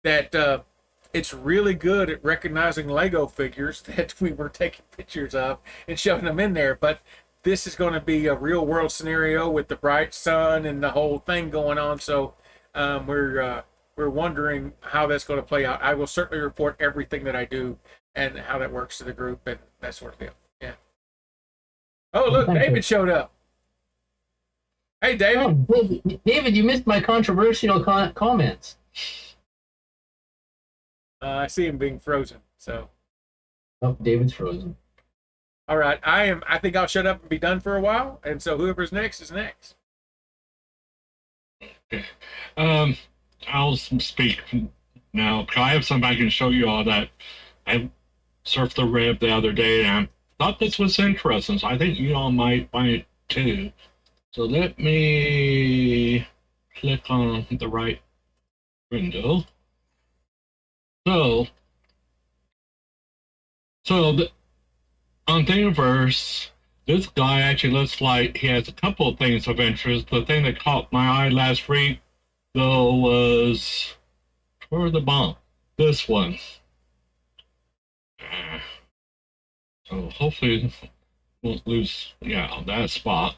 That it's really good at recognizing Lego figures that we were taking pictures of and shoving them in there. But this is going to be a real world scenario with the bright sun and the whole thing going on. So we're wondering how that's going to play out. I will certainly report everything that I do and how that works to the group and that sort of deal. Yeah. Oh, look, David showed up. Hey, David. Oh, David, you missed my controversial comments. I see him being frozen. So. Oh, David's frozen. All right, I think I'll shut up and be done for a while, and so whoever's next is next. Okay. I'll speak now. I have something I can show you all that I surfed the web the other day, and I thought this was interesting, so I think you all might find it too. So let me click on the right window. So on Thingiverse, this guy actually looks like he has a couple of things of interest. The thing that caught my eye last week, though, was toward the bottom. This one. So hopefully won't lose, that spot.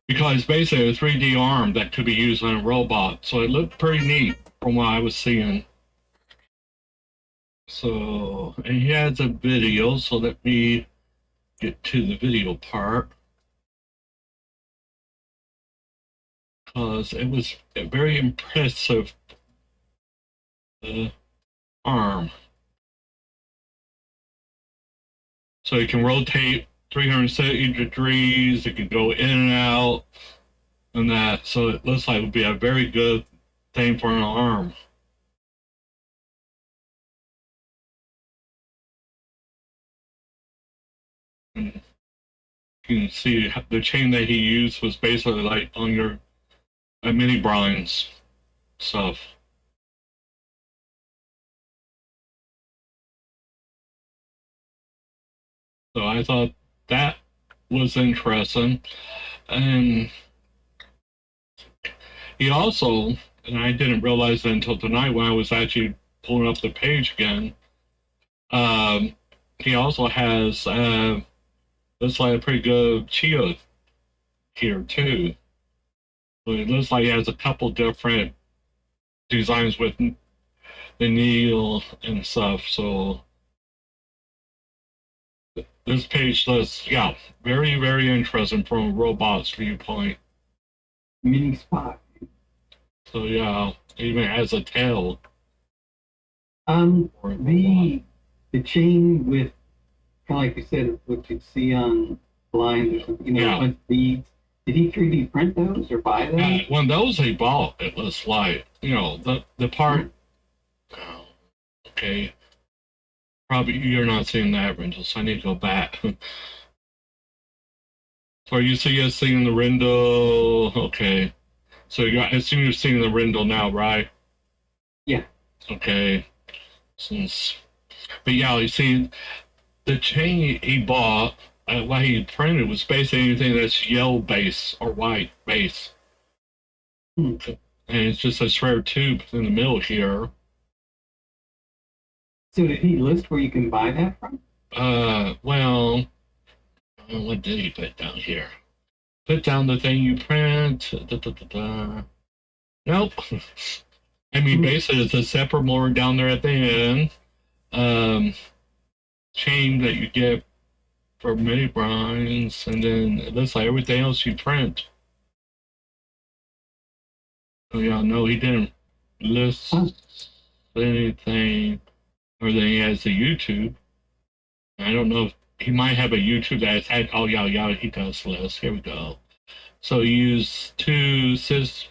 Because basically a 3D arm that could be used on a robot. So it looked pretty neat from what I was seeing. So, and he has a video, so let me get to the video part. Because it was a very impressive arm. So it can rotate 370 degrees, it can go in and out, and that. So it looks like it would be a very good thing for an arm. You can see the chain that he used was basically like on your mini blinds stuff. So I thought that was interesting. And he also, and I didn't realize that until tonight when I was actually pulling up the page again, he also has looks like a pretty good Chia here too. So it looks like he has a couple different designs with the needle and stuff. So this page looks, very, very interesting from a robot's viewpoint. Mini spot. So even has a tail. The chain with, kind of like you said, what you'd see on blinds or something, with beads. Did he 3D print those or buy them? When those he bought, it was like, the part. Oh, okay. Probably you're not seeing that, Rendell, so I need to go back. So you see us seeing the Rendell? Okay. So I assume you're seeing the Rendell now, right? Yeah. Okay. But you see, the chain he bought, what he printed was basically anything that's yellow base or white base. And it's just a square tube in the middle here. So did he list where you can buy that from? Well, what did he put down here? Put down the thing you print. Nope. I mean, basically, it's a separate motor down there at the end. Chain that you get for mini blinds, and then it looks like everything else you print. Oh no, he didn't list anything, or then he has the YouTube. I don't know if he might have a YouTube that's had. Oh he does list. Here we go. So use 2 Sys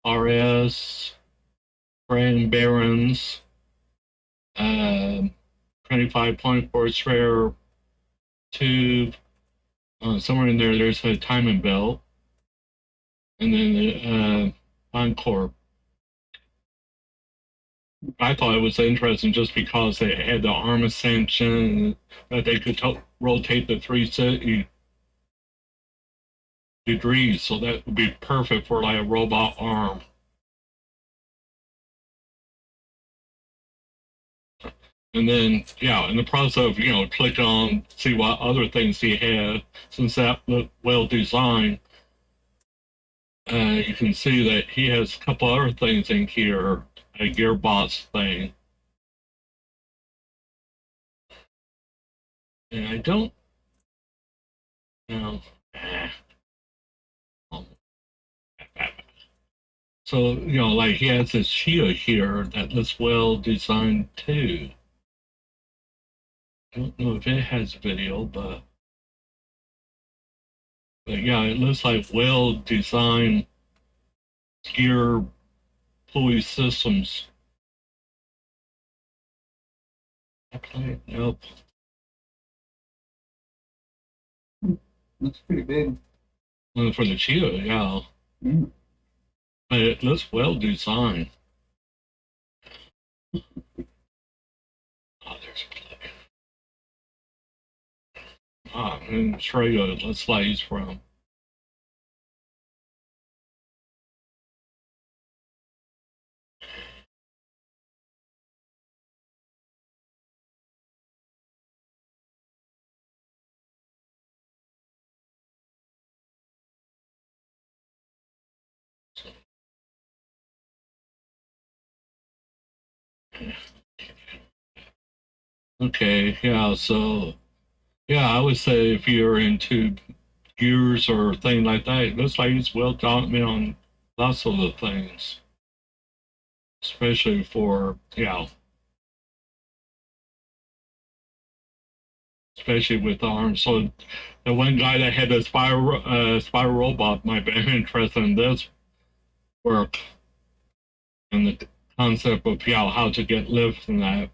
RS brand bearings, 25.4 square tube. Somewhere in there's a timing belt, and then the Encore. I thought it was interesting just because they had the arm ascension, that they could rotate the 360 degrees, so that would be perfect for like a robot arm. And then, yeah, in the process of, click on, see what other things he had, since that looked well designed, you can see that he has a couple other things in here, a gearbox thing. And I don't know. So, like he has this Chia here that looks well designed too. I don't know if it has video, but yeah, it looks like well designed gear pulley systems. Nope. Looks pretty big. Well, for the Chia, yeah. Mm. But it looks well designed. Oh, there's a play. And Australia, let's say he's from. Okay, yeah, so, yeah, I would say if you're into gears or thing like that, it looks like it's well documented on lots of the things. Especially for, especially with arms. So the one guy that had the spiral robot might be interested in this work and the concept of how to get lift and that.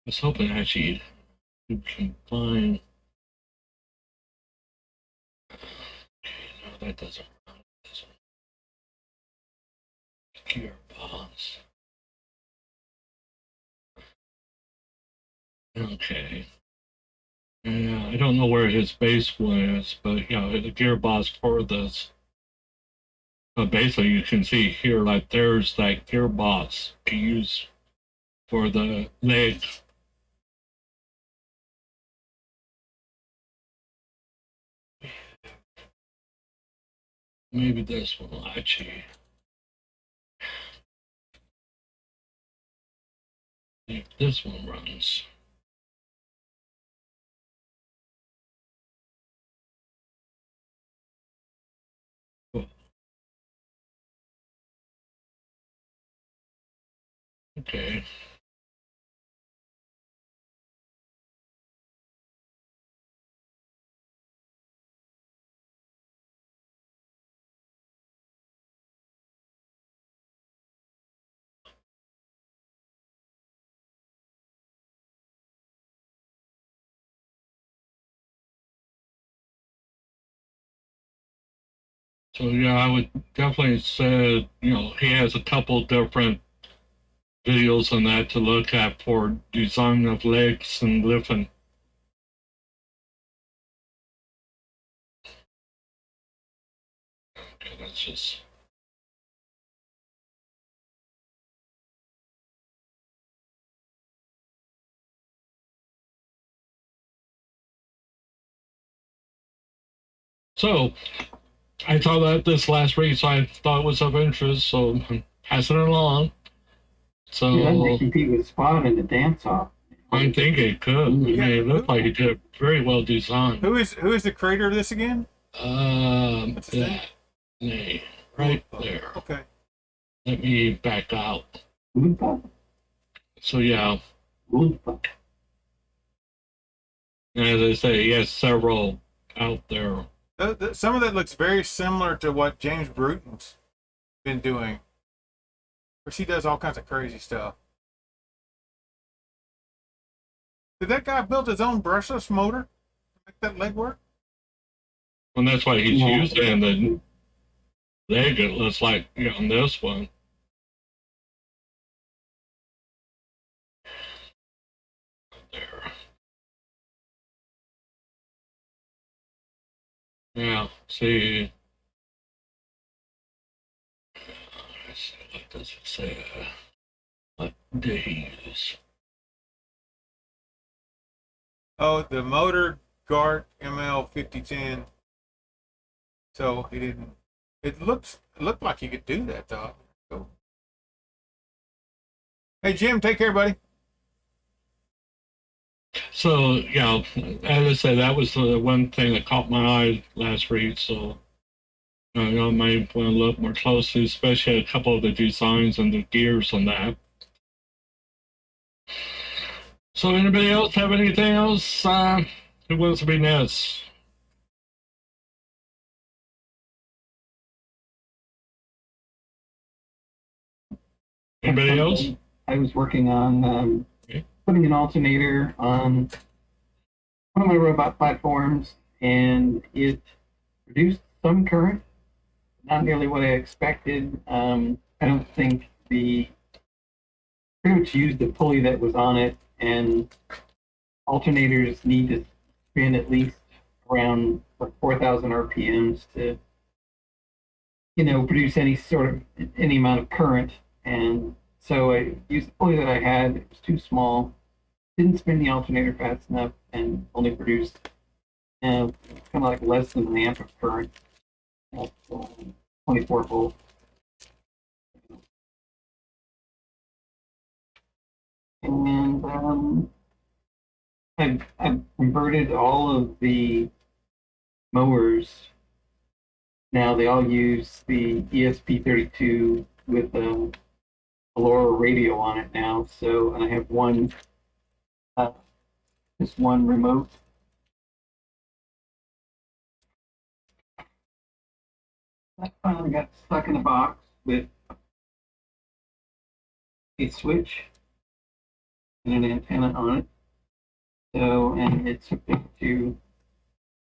I was hoping actually you can find. No, that doesn't run. Gearbox. Okay. Yeah, I don't know where his base was, but the gearbox for this. But basically, you can see here, like there's that gearbox to use for the legs. Maybe this one will actually. If this one runs. Oh. Okay. So yeah, I would definitely say, he has a couple different videos on that to look at for design of legs and lifting. Okay, that's just. So I thought that this last race I thought was of interest, so I'm passing it along. So Yeah, that might compete with Spot in the dance off. I think it could. I mean, it looked like it did very well designed. Who is the creator of this again? That right there. Okay. Let me back out. Oompa? So yeah, Oompa. as I say, he has several out there. Some of that looks very similar to what James Bruton's been doing. Of course, he does all kinds of crazy stuff. Did that guy build his own brushless motor Make that leg work? And that's why he's Yeah. using the leg. It looks like on this one. There. Yeah. See. Let's see. What does it say? What did he use? Oh, the motor guard ML 5010. So he didn't. It looked like he could do that though. So. Hey Jim, take care, buddy. So yeah, as I said, that was the one thing that caught my eye last read. So I might want to look more closely, especially a couple of the designs and the gears on that. So anybody else have anything else? Who wants to be next? Anybody else? I was working on putting an alternator on one of my robot platforms, and it produced some current, not nearly what I expected. I don't think pretty much used the pulley that was on it, and alternators need to spin at least around 4,000 RPMs to, produce any amount of current. And so I used the pulley that I had. It was too small, didn't spin the alternator fast enough, and only produced kind of like less than an amp of current at 24 volts. And I've converted all of the mowers. Now they all use the ESP32 with a LoRa radio on it now. So, and I have just one remote. I finally got stuck in a box with a switch and an antenna on it. So, and it's hooked up to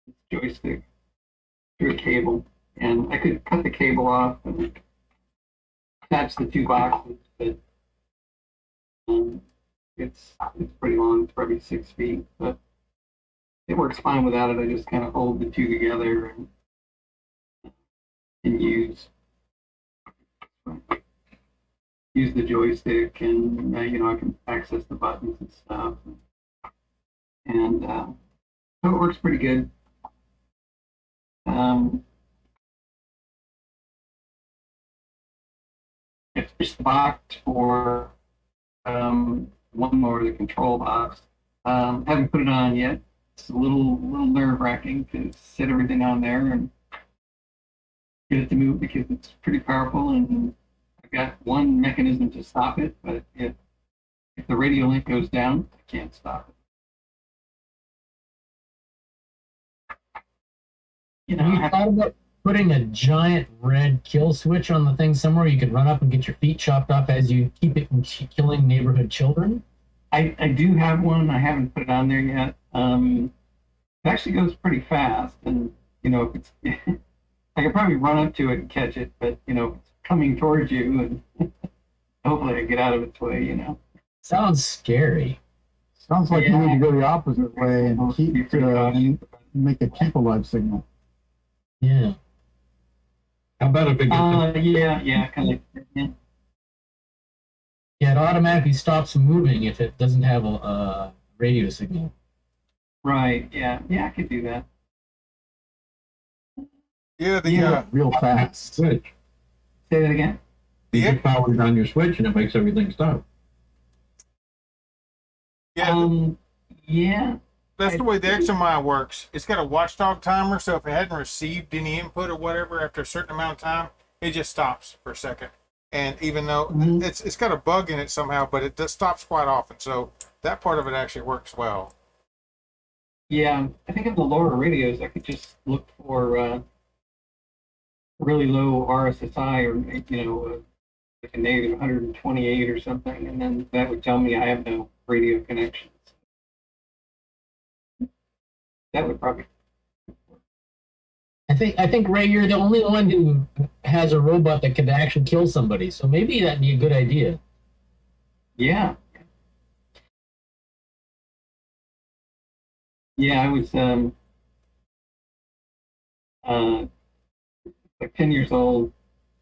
this joystick through a cable. And I could cut the cable off and attach the two boxes, but it's pretty long. It's probably 6 feet, but it works fine without it. I just kind of hold the two together and use the joystick, and I can access the buttons and stuff, and so it works pretty good. It's just boxed for one mower, the control box. Haven't put it on yet. It's a little nerve-wracking to set everything on there and get it to move, because it's pretty powerful, and I've got one mechanism to stop it, but if the radio link goes down, I can't stop it. Have you thought about putting a giant red kill switch on the thing somewhere you could run up and get your feet chopped off as you keep it from killing neighborhood children? I do have one. I haven't put it on there yet. It actually goes pretty fast, and if it's I could probably run up to it and catch it, but if it's coming towards you, and hopefully I get out of its way. Sounds scary. Sounds like you need to go the opposite way and make a keep alive signal. Yeah. How about if it gets Yeah, kind of. Yeah, it automatically stops moving if it doesn't have a radio signal. Right. Yeah, I could do that. Yeah, Real fast. switch? Say that again. You get powered on your switch and it makes everything stop. Yeah. That's the way the XMI works. It's got a watchdog timer, so if it hadn't received any input or whatever after a certain amount of time, it just stops for a second. And even though it's got a bug in it somehow, but it just stops quite often. So that part of it actually works well. Yeah, I think in the LoRa radios, I could just look for really low RSSI, or like a negative 128 or something, and then that would tell me I have no radio connections. That would probably. I think Ray, you're the only one who has a robot that could actually kill somebody. So maybe that'd be a good idea. Yeah. Yeah, I was like 10 years old,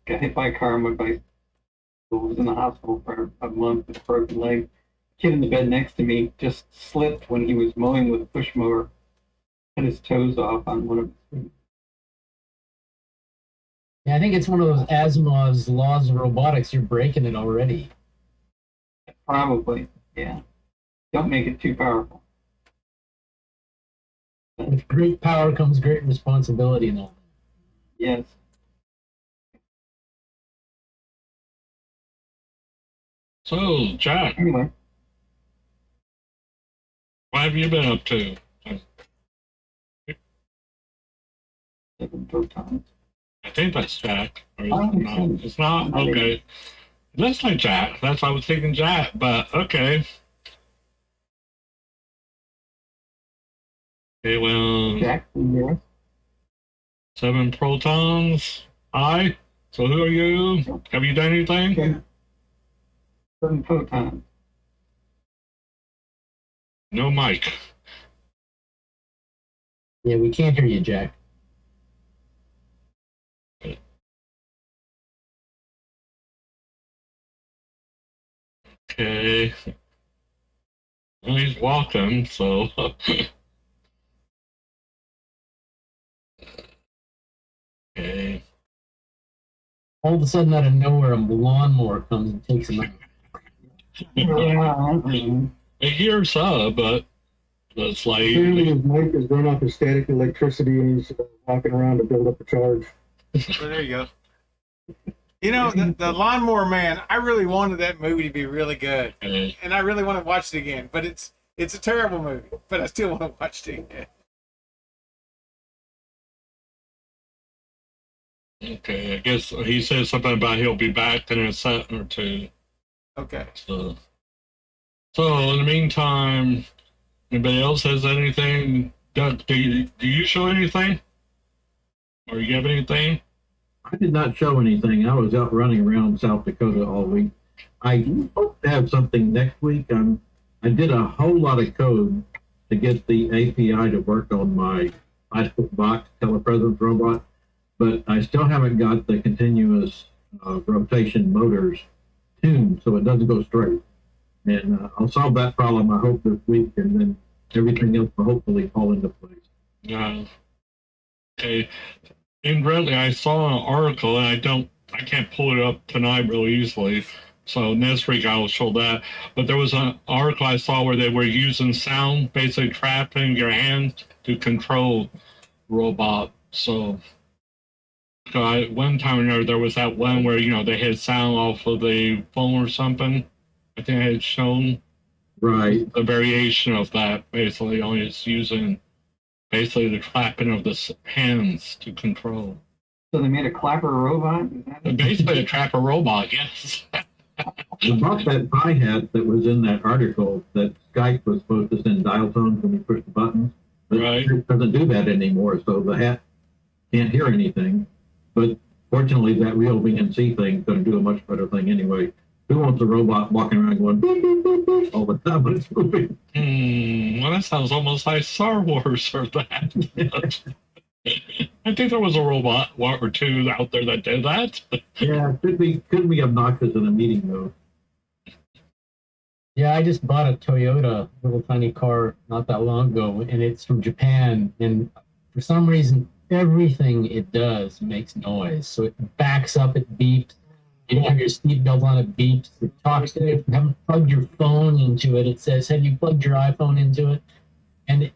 got hit by a car on my bicycle, was in the hospital for a month with a broken leg. Kid in the bed next to me just slipped when he was mowing with a push mower, cut his toes off on one of his feet. Yeah, I think it's one of those Asimov's laws of robotics. You're breaking it already. Probably, yeah. Don't make it too powerful. With great power comes great responsibility and all. Yes. So, Jack, Anyway, what have you been up to? 7 photons. I think that's Jack. Or is Oh, it not? It's not? Okay. Looks like Jack. That's why I was thinking Jack, but okay. Okay, well, Jack, yes. 7 protons. Hi. So who are you? Have you done anything? Yeah. 7 photons. No mic. Yeah, we can't hear you, Jack. Okay. Well, he's walking, so. Okay. All of a sudden, out of nowhere, a lawnmower comes and takes him out. I hear some, but it's like. Apparently his mic has run off his static electricity and he's walking around to build up a charge. Well, there you go. You know, the Lawnmower Man, I really wanted that movie to be really good. And I really want to watch it again. But it's a terrible movie. But I still want to watch it again. Okay, I guess he said something about he'll be back in a second or two. Okay. So in the meantime, anybody else has anything? Doug, do you show anything? Or you have anything? I did not show anything. I was out running around South Dakota all week. I hope to have something next week. I did a whole lot of code to get the API to work on my 5-foot box telepresence robot, but I still haven't got the continuous rotation motors tuned so it doesn't go straight. And I'll solve that problem, I hope, this week, and then everything else will hopefully fall into place. Yeah. Okay. Incidentally, I saw an article, and I can't pull it up tonight real easily. So next week I will show that. But there was an article I saw where they were using sound, basically trapping your hand to control robot. So one time or another, there was that one where they had sound off of the phone or something. I think I had shown Right. the variation of that. Basically, only it's using basically the clapping of the hands to control. So they made a clapper robot? Is that it? Basically, a trapper robot, yes. About that hi-hat that was in that article that Skype was supposed to send dial tones when you push the buttons, but Right. it doesn't do that anymore, so the hat can't hear anything. But fortunately, that real VNC thing is going to do a much better thing anyway. Who wants a robot walking around going beep, beep, beep, beep, all the time when it's moving? Well, that sounds almost like Star Wars or that. I think there was a robot or two out there that did that. Yeah, could be obnoxious in a meeting though. Yeah, I just bought a Toyota little tiny car not that long ago, and it's from Japan. And for some reason, everything it does makes noise. So it backs up, it beeps. You don't have your seatbelt on, it beeps. It talks to it. You haven't plugged your phone into it. It says, "Have you plugged your iPhone into it?" And it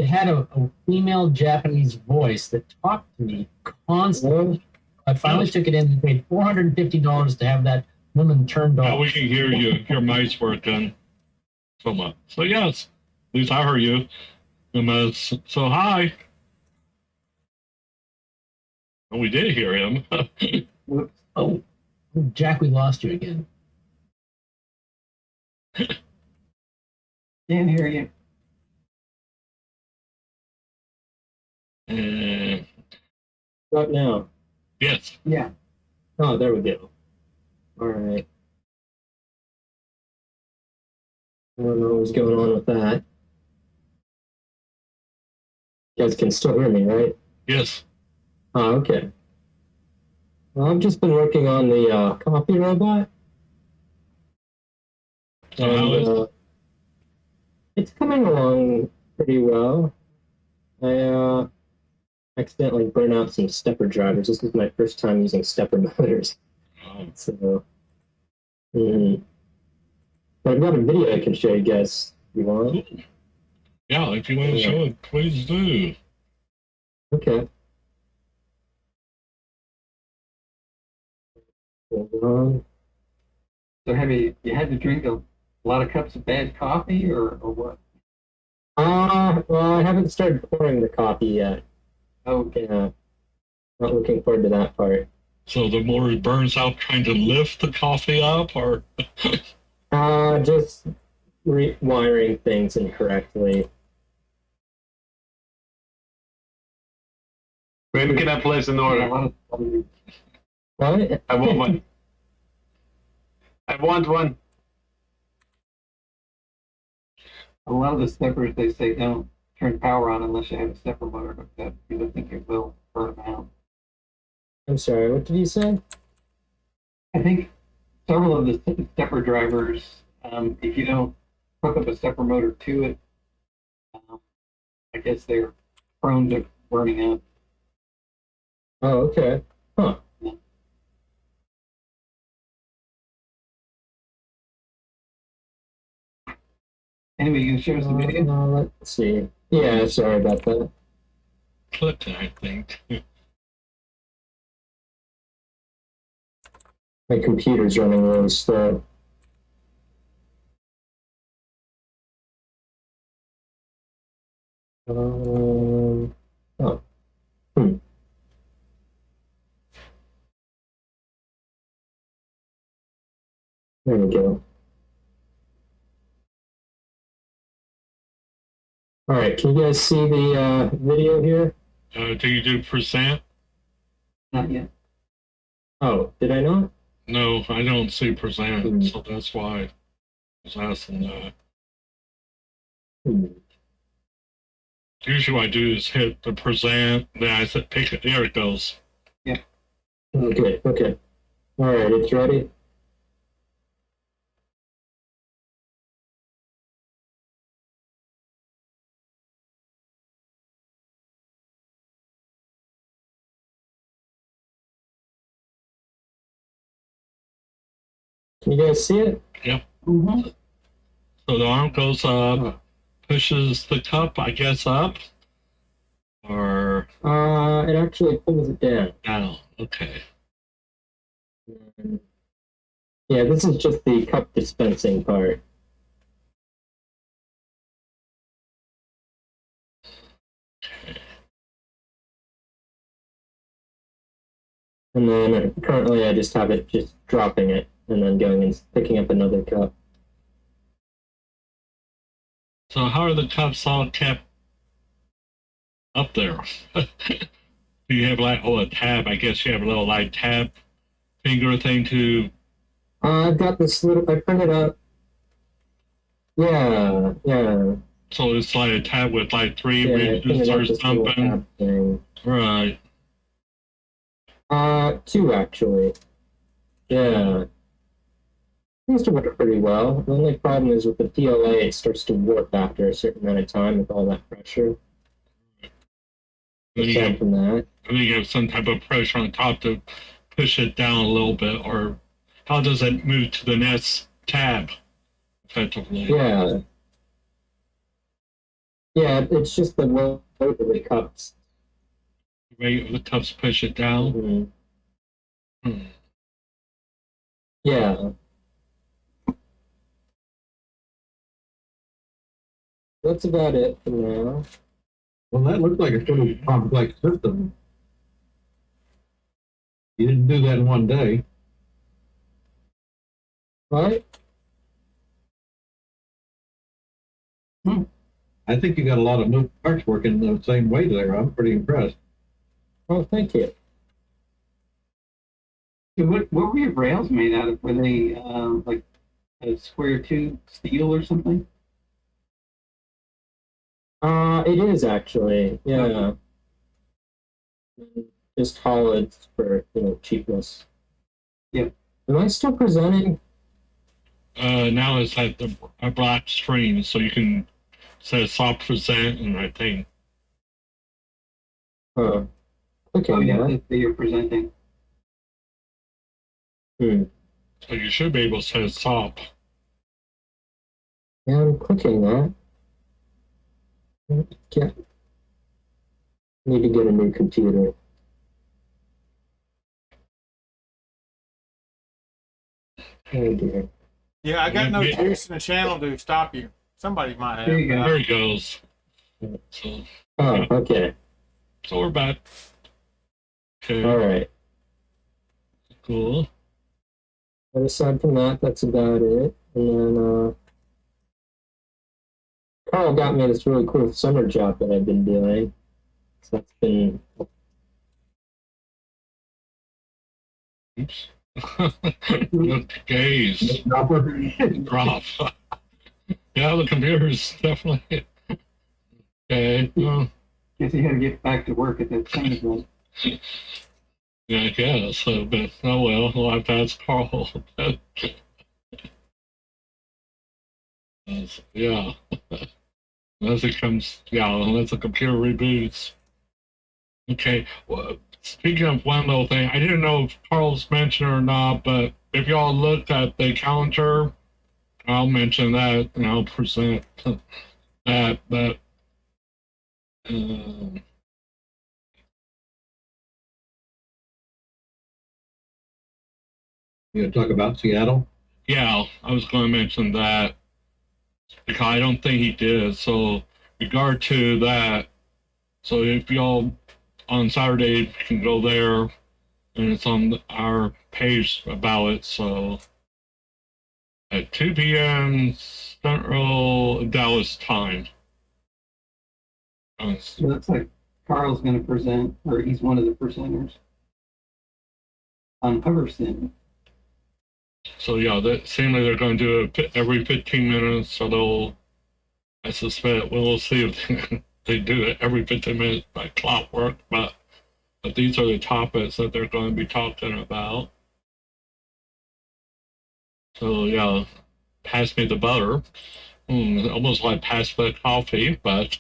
had a female Japanese voice that talked to me constantly. I finally took it in and paid $450 to have that woman turned Yeah, off. we can hear you. Your mic's working so much. So yes, at least I heard you. So hi. Oh, we did hear him. Oh, Jack, we lost you again. Can't hear you. And What now? yes. Yeah. Oh, there we go. All right. I don't know what's going on with that. You guys can still hear me, right? Yes. Oh, okay. Well, I've just been working on the coffee robot. So how is It's coming along pretty well. I accidentally burned out some stepper drivers. This is my first time using stepper motors. So, but I've got a video I can show you guys if you want. Yeah, if you want to show it, please do. Okay. Hold on. So have you had to drink a lot of cups of bad coffee or what? Well, I haven't started pouring the coffee yet. Oh, Yeah. Not looking forward to that part. So the more it burns out trying to lift the coffee up, or Just rewiring things incorrectly. When can I place an order? What? I want one. I want one. a lot of the steppers, they say don't turn power on unless you have a stepper motor hooked up. You don't think it will burn them out. I'm sorry, what did you say? I think several of the stepper drivers, if you don't hook up a stepper motor to it, I guess they're prone to burning out. Oh, okay. Huh. Anyway, you can show us the video? Let's see. Yeah, sorry about that. click, I think. My computer's running really slow. Oh. There we go. All right, can you guys see the video here? Do you do percent? Not yet. Oh, did I not? No, I don't see percent, so that's why I was asking that. Usually what I do is hit the percent, then I said pick it, there it goes. Yeah. Okay, okay. All right, it's ready. Can you guys see it? Yep. Mm-hmm. So the arm goes up, pushes the cup, I guess, up, or It actually pulls it down. down. Okay. Yeah, this is just the cup dispensing part. And then currently I just have it just dropping it and then going and picking up another cup. So how are the cups all kept up there? Do you have like, a tab? I guess you have a little like tab finger thing to. I've got this little, I printed out. Yeah, yeah. So it's like a tab with like three Yeah, I ridges printed out or this little something. tab thing. Right. Two actually. Yeah. Seems to work pretty well. The only problem is with the PLA, it starts to warp after a certain amount of time with all that pressure. Then you Aside have, from that. then you have some type of pressure on top to push it down a little bit, or how does it move to the next tab effectively? Yeah. Yeah, it's just the weight of the cups. Right, the cups push it down. Mm-hmm. Yeah. That's about it for now. Well, that looks like a pretty complex system. You didn't do that in one day. Right? I think you got a lot of moving parts working the same way there. I'm pretty impressed. Oh, thank you. So what were your rails made out of? Were they like a square tube steel or something? It is actually, yeah. Just solid for cheapness. Yep. Am I still presenting? Now it's at a black screen, so you can say stop present, and I think. Okay. Oh, yeah, Yeah. that you're presenting. So you should be able to say stop. Yeah, I'm clicking that. Yeah. Need to get a new computer. Oh dear. Yeah, I got no juice in the channel to stop you. Somebody might have. There you go. There he goes. So, Oh, okay. so we're back. Okay, All right. cool. But aside from that, that's about it. And then Carl got me this really cool summer job that I've been doing. So that's been Oops. Gaze. Drop. Yeah, the computer's definitely. Okay. Well, Guess you had to get back to work at that same event. yeah, I guess. But oh well, we'll have to ask Carl. Yeah. Unless it comes, yeah, unless the computer reboots. Okay. Well, speaking of one little thing, I didn't know if Carl's mentioned it or not, but if y'all looked at the calendar, I'll mention that and I'll present that. But You gonna talk about Seattle? yeah, I was going to mention that because I don't think he did. So, regard to that, so if y'all on Saturday you can go there, and it's on our page about it. So, at 2 p.m. Central Dallas time. So looks like Carl's going to present, or he's one of the presenters on Hoverson. So yeah, that seemingly they're going to do it every 15 minutes. So they'll, I suspect, we'll see if they do it every 15 minutes by clockwork. But these are the topics that they're going to be talking about. So yeah, pass me the butter. Almost like pass the coffee, but.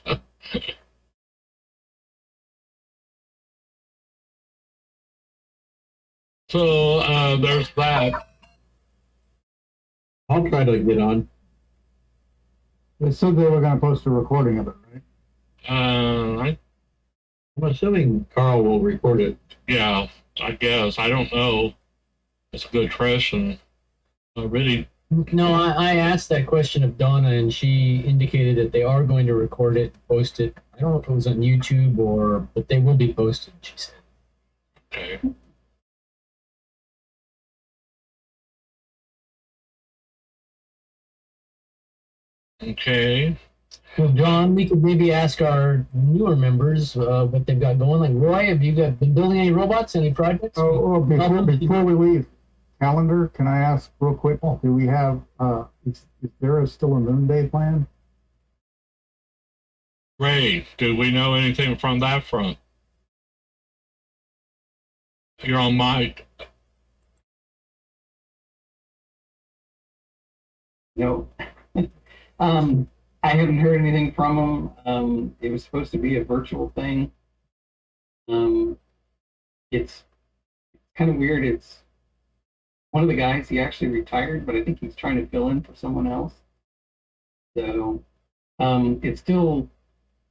So there's that. I'll try to get on. They said they were gonna post a recording of it, right? I'm assuming Carl will record it. Yeah, I guess. I don't know. It's a good question. Really. no. I asked that question of Donna, and she indicated that they are going to record it, post it. I don't know if it was on YouTube but they will be posted. She said. Okay. Okay. Well, John, we could maybe ask our newer members what they've got going. Like, Roy, have you been building any robots, any projects? Oh, before we leave, calendar, can I ask real quick, do we have, is there still a Moon Day plan? Ray, do we know anything from that front? You're on mic. No. I haven't heard anything from them. It was supposed to be a virtual thing. It's kind of weird. It's one of the guys, he actually retired, but I think he's trying to fill in for someone else. So it's still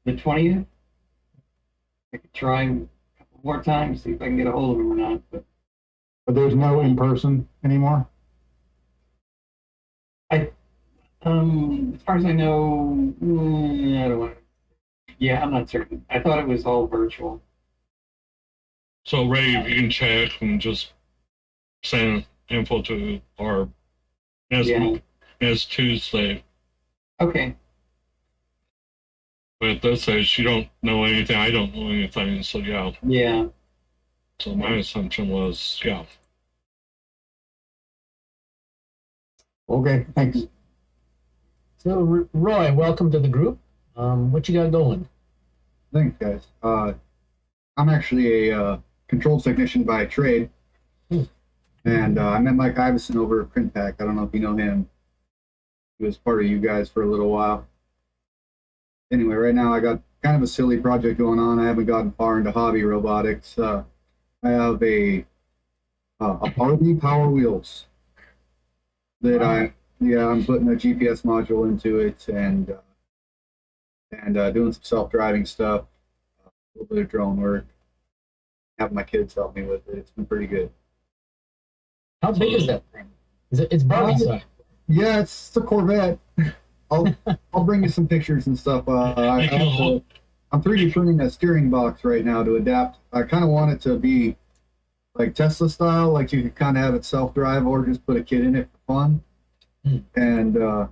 the 20th. I could try a couple more times, see if I can get a hold of him or not. But there's no in person anymore? As far as I know, I don't want to. Yeah, I'm not certain. I thought it was all virtual. So Ray, if you can check and just send info to our next Tuesday. Okay. But it does say you don't know anything. I don't know anything. So yeah. Yeah. So my assumption was yeah. Okay, thanks. So, Roy, welcome to the group. What you got going? Thanks, guys. I'm actually a controls technician by trade. And I met Mike Iverson over at PrintPack. I don't know if you know him. He was part of you guys for a little while. Anyway, right now I got kind of a silly project going on. I haven't gotten far into hobby robotics. I have a Barbie Power Wheels that I'm putting a GPS module into it and doing some self-driving stuff, a little bit of drone work. Having my kids help me with it. It's been pretty good. How big is that thing? It's Barbie size. Yeah, it's a Corvette. I'll bring you some pictures and stuff. I'm 3D printing a steering box right now to adapt. I kind of want it to be like Tesla style, like you could kind of have it self-drive or just put a kid in it for fun. And so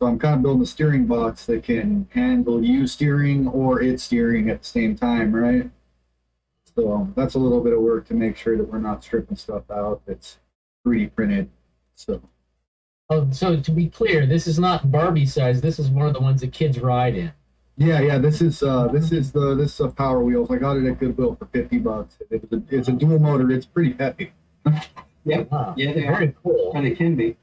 I'm kind of building a steering box that can handle you steering or it steering at the same time, right? So that's a little bit of work to make sure that we're not stripping stuff out that's 3D printed. So. Oh, so to be clear, this is not Barbie size. This is one of the ones that kids ride in. Yeah. This is Power Wheels. I got it at Goodwill for $50. It's a dual motor. It's pretty heavy. Yep. Wow. Yeah, they Very are. cool. And they can be.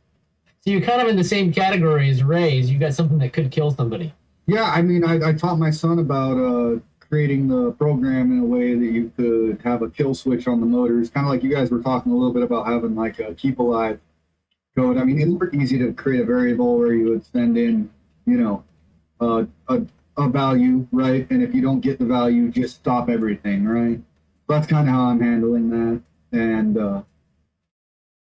So you're kind of in the same category as Ray's. You got something that could kill somebody. Yeah, I mean, I taught my son about creating the program in a way that you could have a kill switch on the motors, kind of like you guys were talking a little bit about having like a keep alive code. I mean, it's pretty easy to create a variable where you would send in, a value, right? And if you don't get the value, just stop everything, right? That's kind of how I'm handling that.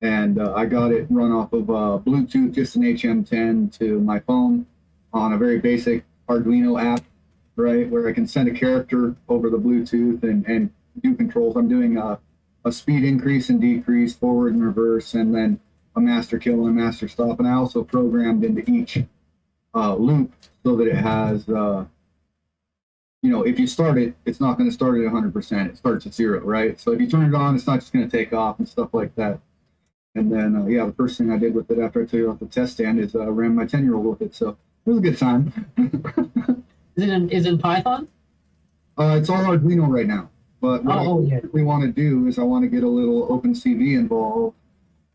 And I got it run off of Bluetooth, just an HM10 to my phone on a very basic Arduino app, right? Where I can send a character over the Bluetooth and do controls. I'm doing a speed increase and decrease, forward and reverse, and then a master kill and a master stop. And I also programmed into each loop so that it has, if you start it, it's not going to start at 100%. It starts at 0, right? So if you turn it on, it's not just going to take off and stuff like that. And then, the first thing I did with it after I took it off the test stand is ran my 10-year-old with it. So it was a good time. Is it in Python? It's all Arduino right now. But what yeah. we want to do is I want to get a little OpenCV involved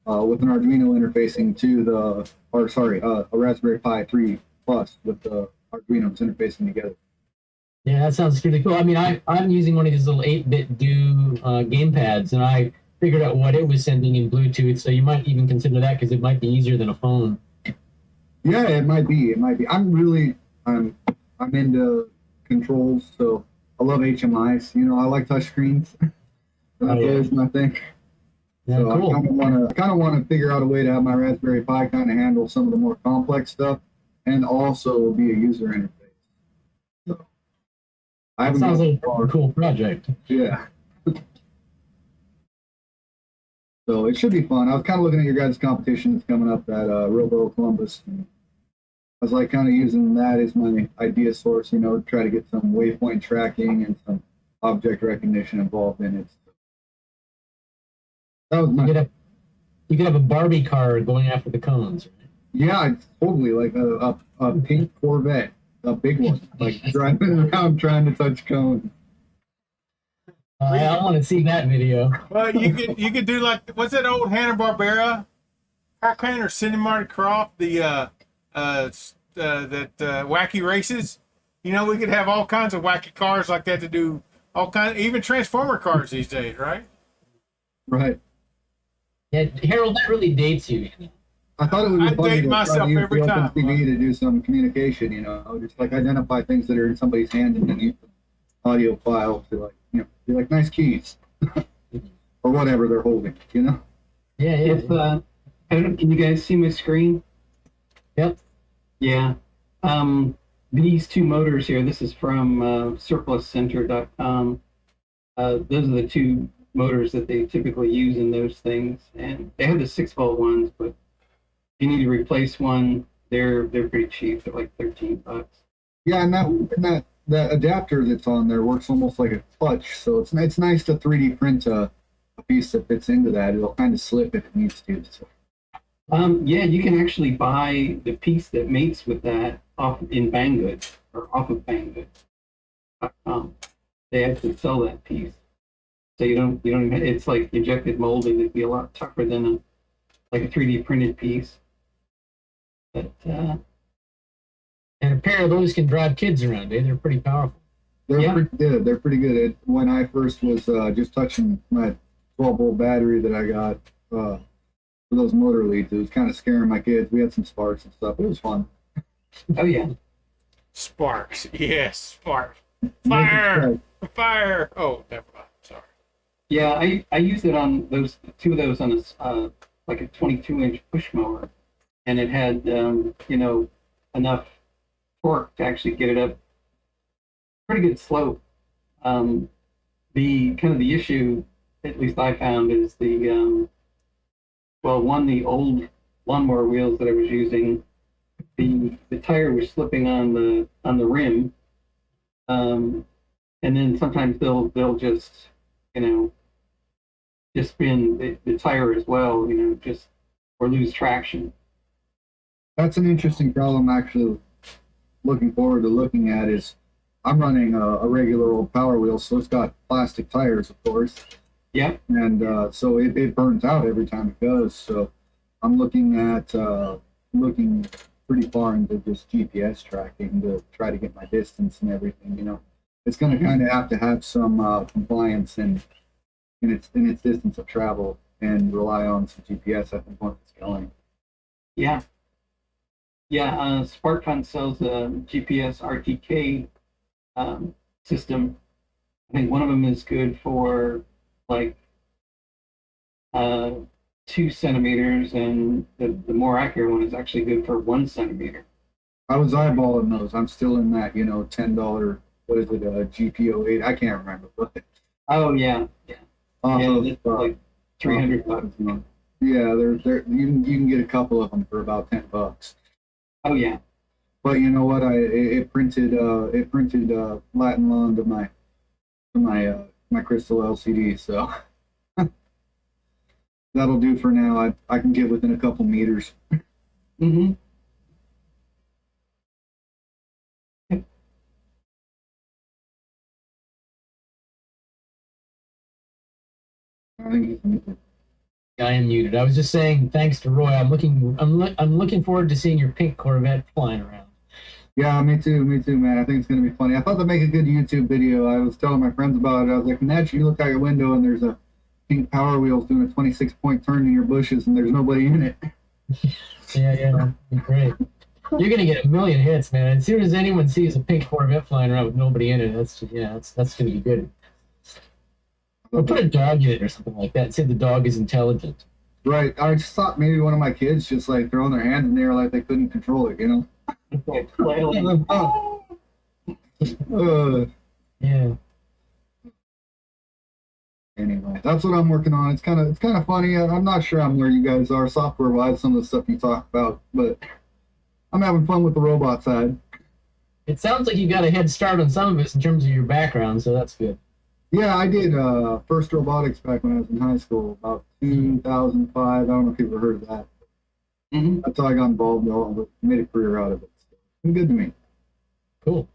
with an Arduino interfacing to a Raspberry Pi 3 Plus with the Arduinos interfacing together. Yeah, that sounds pretty cool. I mean, I'm using one of these little 8-bit do game pads, and I figured out what it was sending in Bluetooth, so you might even consider that because it might be easier than a phone. Yeah, it might be. I'm into controls, so I love HMIs. I like touchscreens. That's always my thing. Yeah, so cool. I kind of want to figure out a way to have my Raspberry Pi kind of handle some of the more complex stuff, and also be a user interface. So That sounds like a cool project. Yeah. So it should be fun. I was kind of looking at your guys' competition that's coming up at Robo Columbus. And I was like kind of using that as my idea source, to try to get some waypoint tracking and some object recognition involved in it. That was You could have a Barbie car going after the cones, right? Yeah, totally. Like a pink Corvette, a big one, like driving around trying to touch cones. I want to see that video. Well, you could do like, what's that old Hanna-Barbera cartoon, Cindy Marty Croft, the wacky races. We could have all kinds of wacky cars like that to do all kinds, even Transformer cars these days, right? Right. Yeah, Harold, that really dates you. I thought it would be I funny date to myself try to use every the time. OpenCV to do some communication, just like identify things that are in somebody's hand and then use the audio file to be like nice keys or whatever they're holding, Yeah. Can you guys see my screen? Yep. Yeah. These two motors here, this is from surpluscenter.com. Those are the two motors that they typically use in those things. And they have the 6-volt ones, but if you need to replace one, they're pretty cheap. They're like $13. Yeah, that adapter that's on there works almost like a clutch, so it's nice to 3D print a piece that fits into that. It'll kind of slip if it needs to. So. Yeah, you can actually buy the piece that mates with that off in Banggood or off of Banggood.com. They actually sell that piece, so you don't. It's like injected molding. It'd be a lot tougher than a 3D printed piece. But And a pair of those can drive kids around, eh? They're pretty powerful. They're pretty good. They're pretty good. When I first was just touching my 12-volt battery that I got for those motor leads, it was kind of scaring my kids. We had some sparks and stuff. It was fun. oh yeah, Sparks. Yes, sparks. Fire! Fire! Oh, never mind. Sorry. yeah. I used it on two of those on a like a 22-inch push mower, and it had enough torque to actually get it up pretty good slope. The issue, at least I found, is the old lawnmower wheels that I was using, the tire was slipping on the rim, and then sometimes they'll just just spin the tire as well, just or lose traction. That's an interesting problem. Actually, looking forward to looking at is I'm running a regular old Power Wheel, so it's got plastic tires, of course. Yeah. And so it burns out every time it goes. So I'm looking pretty far into just GPS tracking to try to get my distance and everything. It's going to kind of have to have some compliance in its distance of travel and rely on some GPS. I think once it's going. Yeah. Yeah. SparkFun sells a GPS RTK system. I think one of them is good for like 2 centimeters, and the more accurate one is actually good for 1 centimeter. I was eyeballing those. I'm still in that, $10. What is it? GPO8. I can't remember. But oh yeah, yeah. It's like $300. Yeah, they're you can get a couple of them for about $10. Oh yeah. But you know what? It printed Latin law into my crystal LCD, so that'll do for now. I can get within a couple meters. Mm-hmm. I think I am muted. I was just saying, thanks to Roy. I'm looking forward to seeing your pink Corvette flying around. Yeah, me too, man. I think it's gonna be funny. I thought that'd make a good YouTube video. I was telling my friends about it. I was like, imagine you look out your window and there's a pink Power Wheels doing a 26-point turn in your bushes and there's nobody in it. Yeah, great. You're gonna get a million hits, man. As soon as anyone sees a pink Corvette flying around with nobody in it, that's gonna be good. Or put a dog in it or something like that and say the dog is intelligent. Right. I just thought maybe one of my kids just like throwing their hands in the air like they couldn't control it, Yeah. Anyway, that's what I'm working on. It's kind of funny. I'm not sure I'm where you guys are software wise, some of the stuff you talk about, but I'm having fun with the robot side. It sounds like you got a head start on some of it in terms of your background, so that's good. Yeah, I did first robotics back when I was in high school, about 2005. I don't know if you've ever heard of that. Mm-hmm. That's how I got involved and made a career out of it. So it's been good to me. Cool.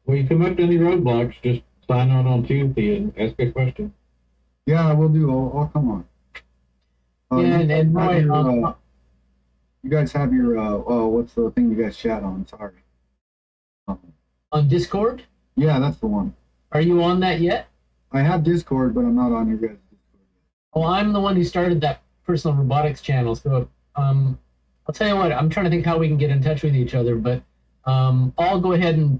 When you come up to any roadblocks, just sign on Tuesday and ask a question. Yeah, I will do. I'll come on. Yeah, and Roy, you guys have your what's the thing you guys chat on? Sorry. on Discord? Yeah, that's the one. Are you on that yet? I have Discord, but I'm not on your guys' Discord. Well, I'm the one who started that personal robotics channel, so I'll tell you what, I'm trying to think how we can get in touch with each other, but I'll go ahead and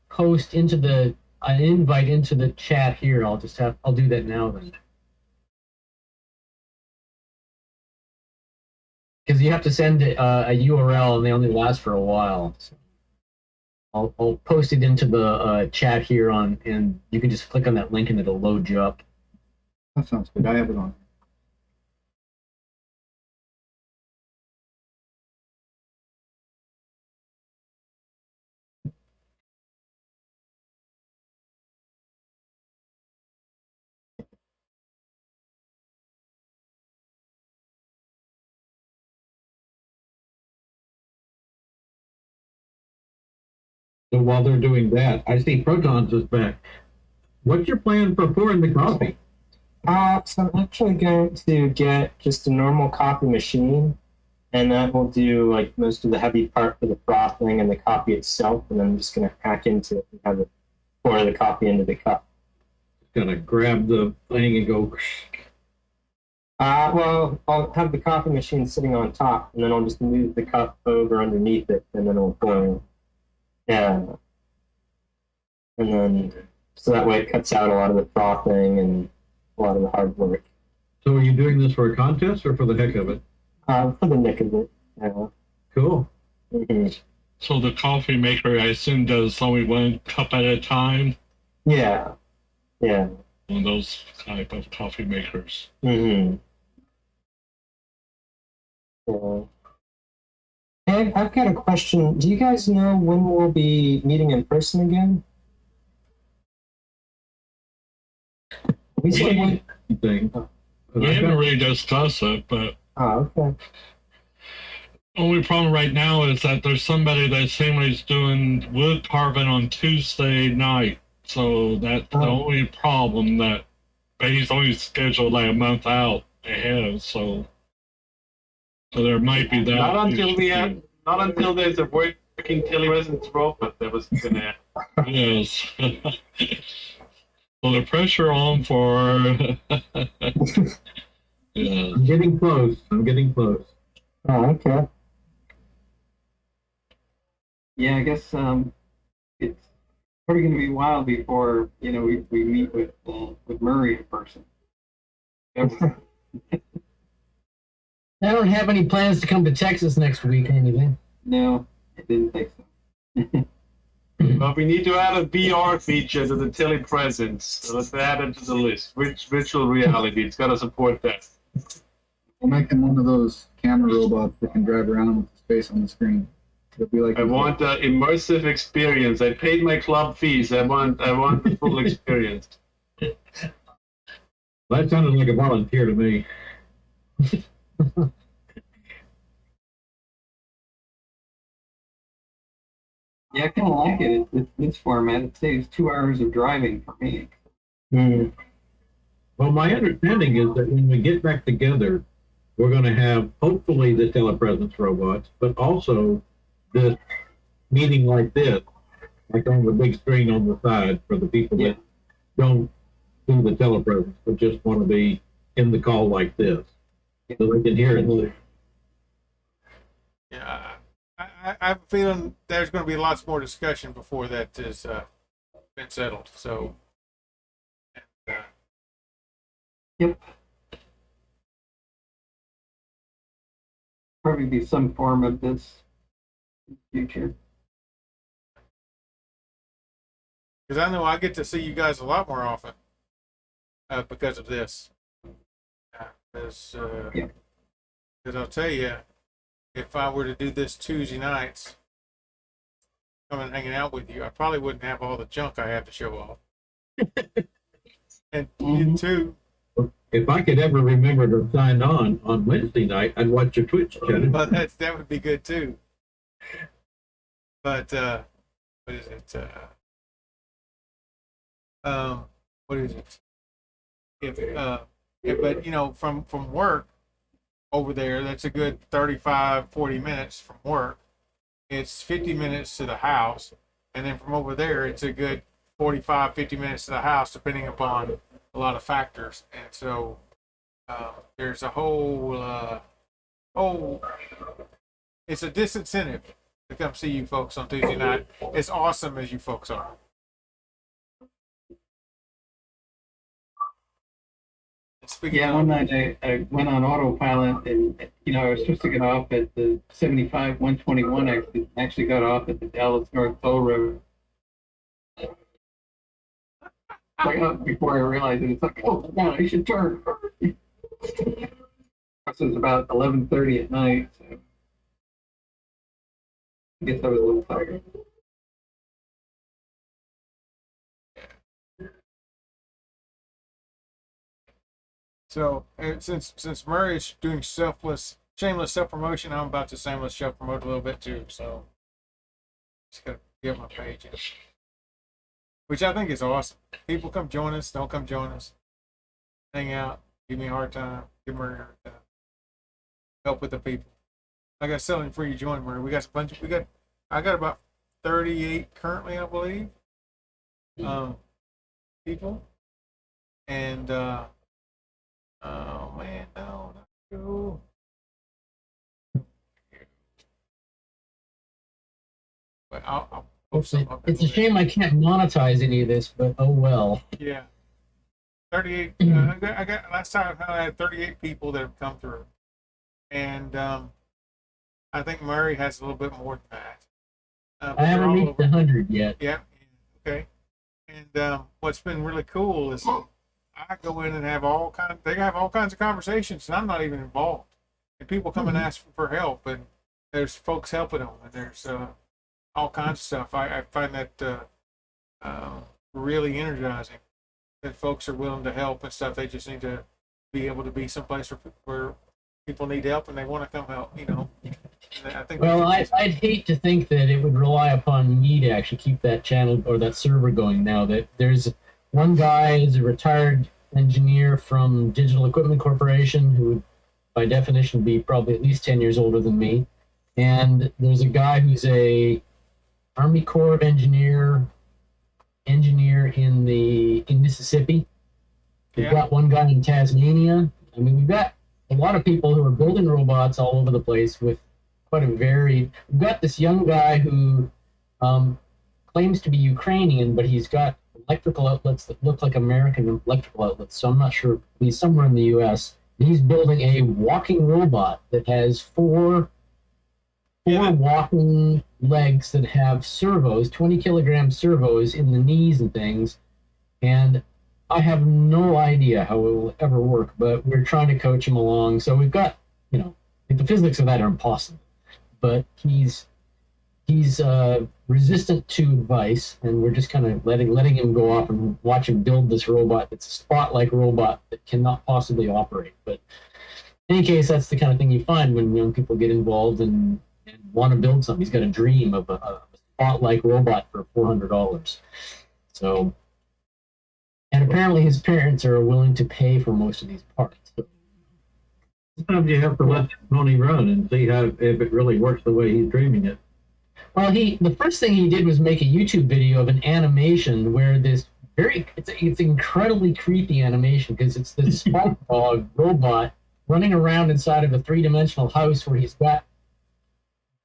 post into an invite into the chat here. I'll do that now then. Because you have to send a URL and they only last for a while. So I'll post it into the chat here and you can just click on that link and it'll load you up. That sounds good. I have it on. So while they're doing that, I see Protons is back. What's your plan for pouring the coffee? So I'm actually going to get just a normal coffee machine, and that will do like most of the heavy part for the frothing and the coffee itself, and then I'm just gonna hack into it and have it pour the coffee into the cup. Gonna grab the thing and go. Well, I'll have the coffee machine sitting on top, and then I'll just move the cup over underneath it, and then it'll pour. Yeah. And then, so that way it cuts out a lot of the frothing and a lot of the hard work. So are you doing this for a contest or for the heck of it? For the nick of it. Yeah. Cool. Mm-hmm. So the coffee maker, I assume, does only one cup at a time? Yeah. Yeah. One of those type of coffee makers. Mm-hmm. Yeah. Hey, I've got a question. Do you guys know when we'll be meeting in person again? We said Thing. We haven't really discussed it, but Oh, okay. only problem right now is that there's somebody that seemingly is doing wood carving on Tuesday night. So that's the only problem, that but he's only scheduled like a month out ahead, so there might be that. Not until we issue. have, not until there's a working telepresence robot that was gonna. Yes. So the pressure on for. Yes. I'm getting close. I'm getting close. Oh, okay. Yeah, I guess it's probably going to be a while before we meet with Murray in person. I don't have any plans to come to Texas next week or anything. No, I didn't think so. But we need to add a VR feature to the telepresence. So let's add it to the list. Virtual reality. It's got to support that. I'm making one of those camera robots that can drive around with his face on the screen. It'll be like I want an immersive experience. I paid my club fees. I want the full experience. That sounded like a volunteer to me. Yeah, I kind of like it. It's this format. It saves 2 hours of driving for me. Mm. Well, my understanding is that when we get back together, we're going to have hopefully the telepresence robots, but also this meeting like this, like on the big screen on the side for the people that don't do the telepresence, but just want to be in the call like this, so they can hear it. Yeah, I have a feeling there's going to be lots more discussion before that has been settled. So, Yep. Probably be some form of this in the future. because I know I get to see you guys a lot more often because of this. Because I'll tell you, if I were to do this Tuesday nights, coming hanging out with you, I probably wouldn't have all the junk I have to show off. And you too. If I could ever remember to sign on Wednesday night, I'd watch your Twitch channel. But that would be good too. But what is it? What is it? But you know, from work over there, that's a good 35-40 minutes from work. It's 50 minutes to the house, and then from over there, it's a good 45-50 minutes to the house, depending upon a lot of factors. And so there's a whole it's a disincentive to come see you folks on Tuesday night, as awesome as you folks are. Yeah, one night I went on autopilot, and I was supposed to get off at the 75 121. I actually got off at the Dallas North Toll Road. Before I realized it, it's like, oh God, I should turn. This was about 11:30 at night, so I guess I was a little tired. So since Murray is doing shameless self promotion, I'm about to shameless self promote a little bit too. So just gotta Get my page in. Which I think is awesome. People come join us, don't come join us. Hang out, give me a hard time, give Murray a hard time. Help with the people. I got something for you to join, Murray. We got a bunch of, I got about 38 currently, I believe. People. And oh man, no, not cool. But I'll post something up It's a in shame I can't monetize any of this, but oh well. Yeah. 38. I got last time I had 38 people that have come through, and I think Murray has a little bit more than that. I haven't reached 100 yet. Yeah. Okay. And what's been really cool is I go in and have all kinds. They have all kinds of conversations, and I'm not even involved. And people come and ask for help, and there's folks helping them, and there's all kinds of stuff. I find that really energizing. That folks are willing to help and stuff. They just need to be able to be someplace where people need help and they want to come help. You know. And I think. Well, I'd hate to think that it would rely upon me to actually keep that channel or that server going now. That there's one guy who's a retired engineer from Digital Equipment Corporation who would, by definition, be probably at least 10 years older than me. And there's a guy who's a Army Corps of engineer in Mississippi. We've got one guy in Tasmania. I mean, we've got a lot of people who are building robots all over the place with quite a varied. We've got this young guy who claims to be Ukrainian, but he's got electrical outlets that look like American electrical outlets. So I'm not sure. He's somewhere in the U.S. He's building a walking robot that has four walking legs that have servos, 20-kilogram servos in the knees and things. And I have no idea how it will ever work, but we're trying to coach him along. So we've got, the physics of that are impossible. But he's resistant to advice, and we're just kind of letting him go off and watch him build this robot that's a Spot-like robot that cannot possibly operate. But in any case, that's the kind of thing you find when young people get involved and want to build something. He's got a dream of a Spot-like robot for $400. So, and apparently his parents are willing to pay for most of these parts. So, sometimes you have to let Tony run and see if it really works the way he's dreaming it. Well, the first thing he did was make a YouTube video of an animation where this it's incredibly creepy animation because it's this Spot dog robot running around inside of a three-dimensional house where he's got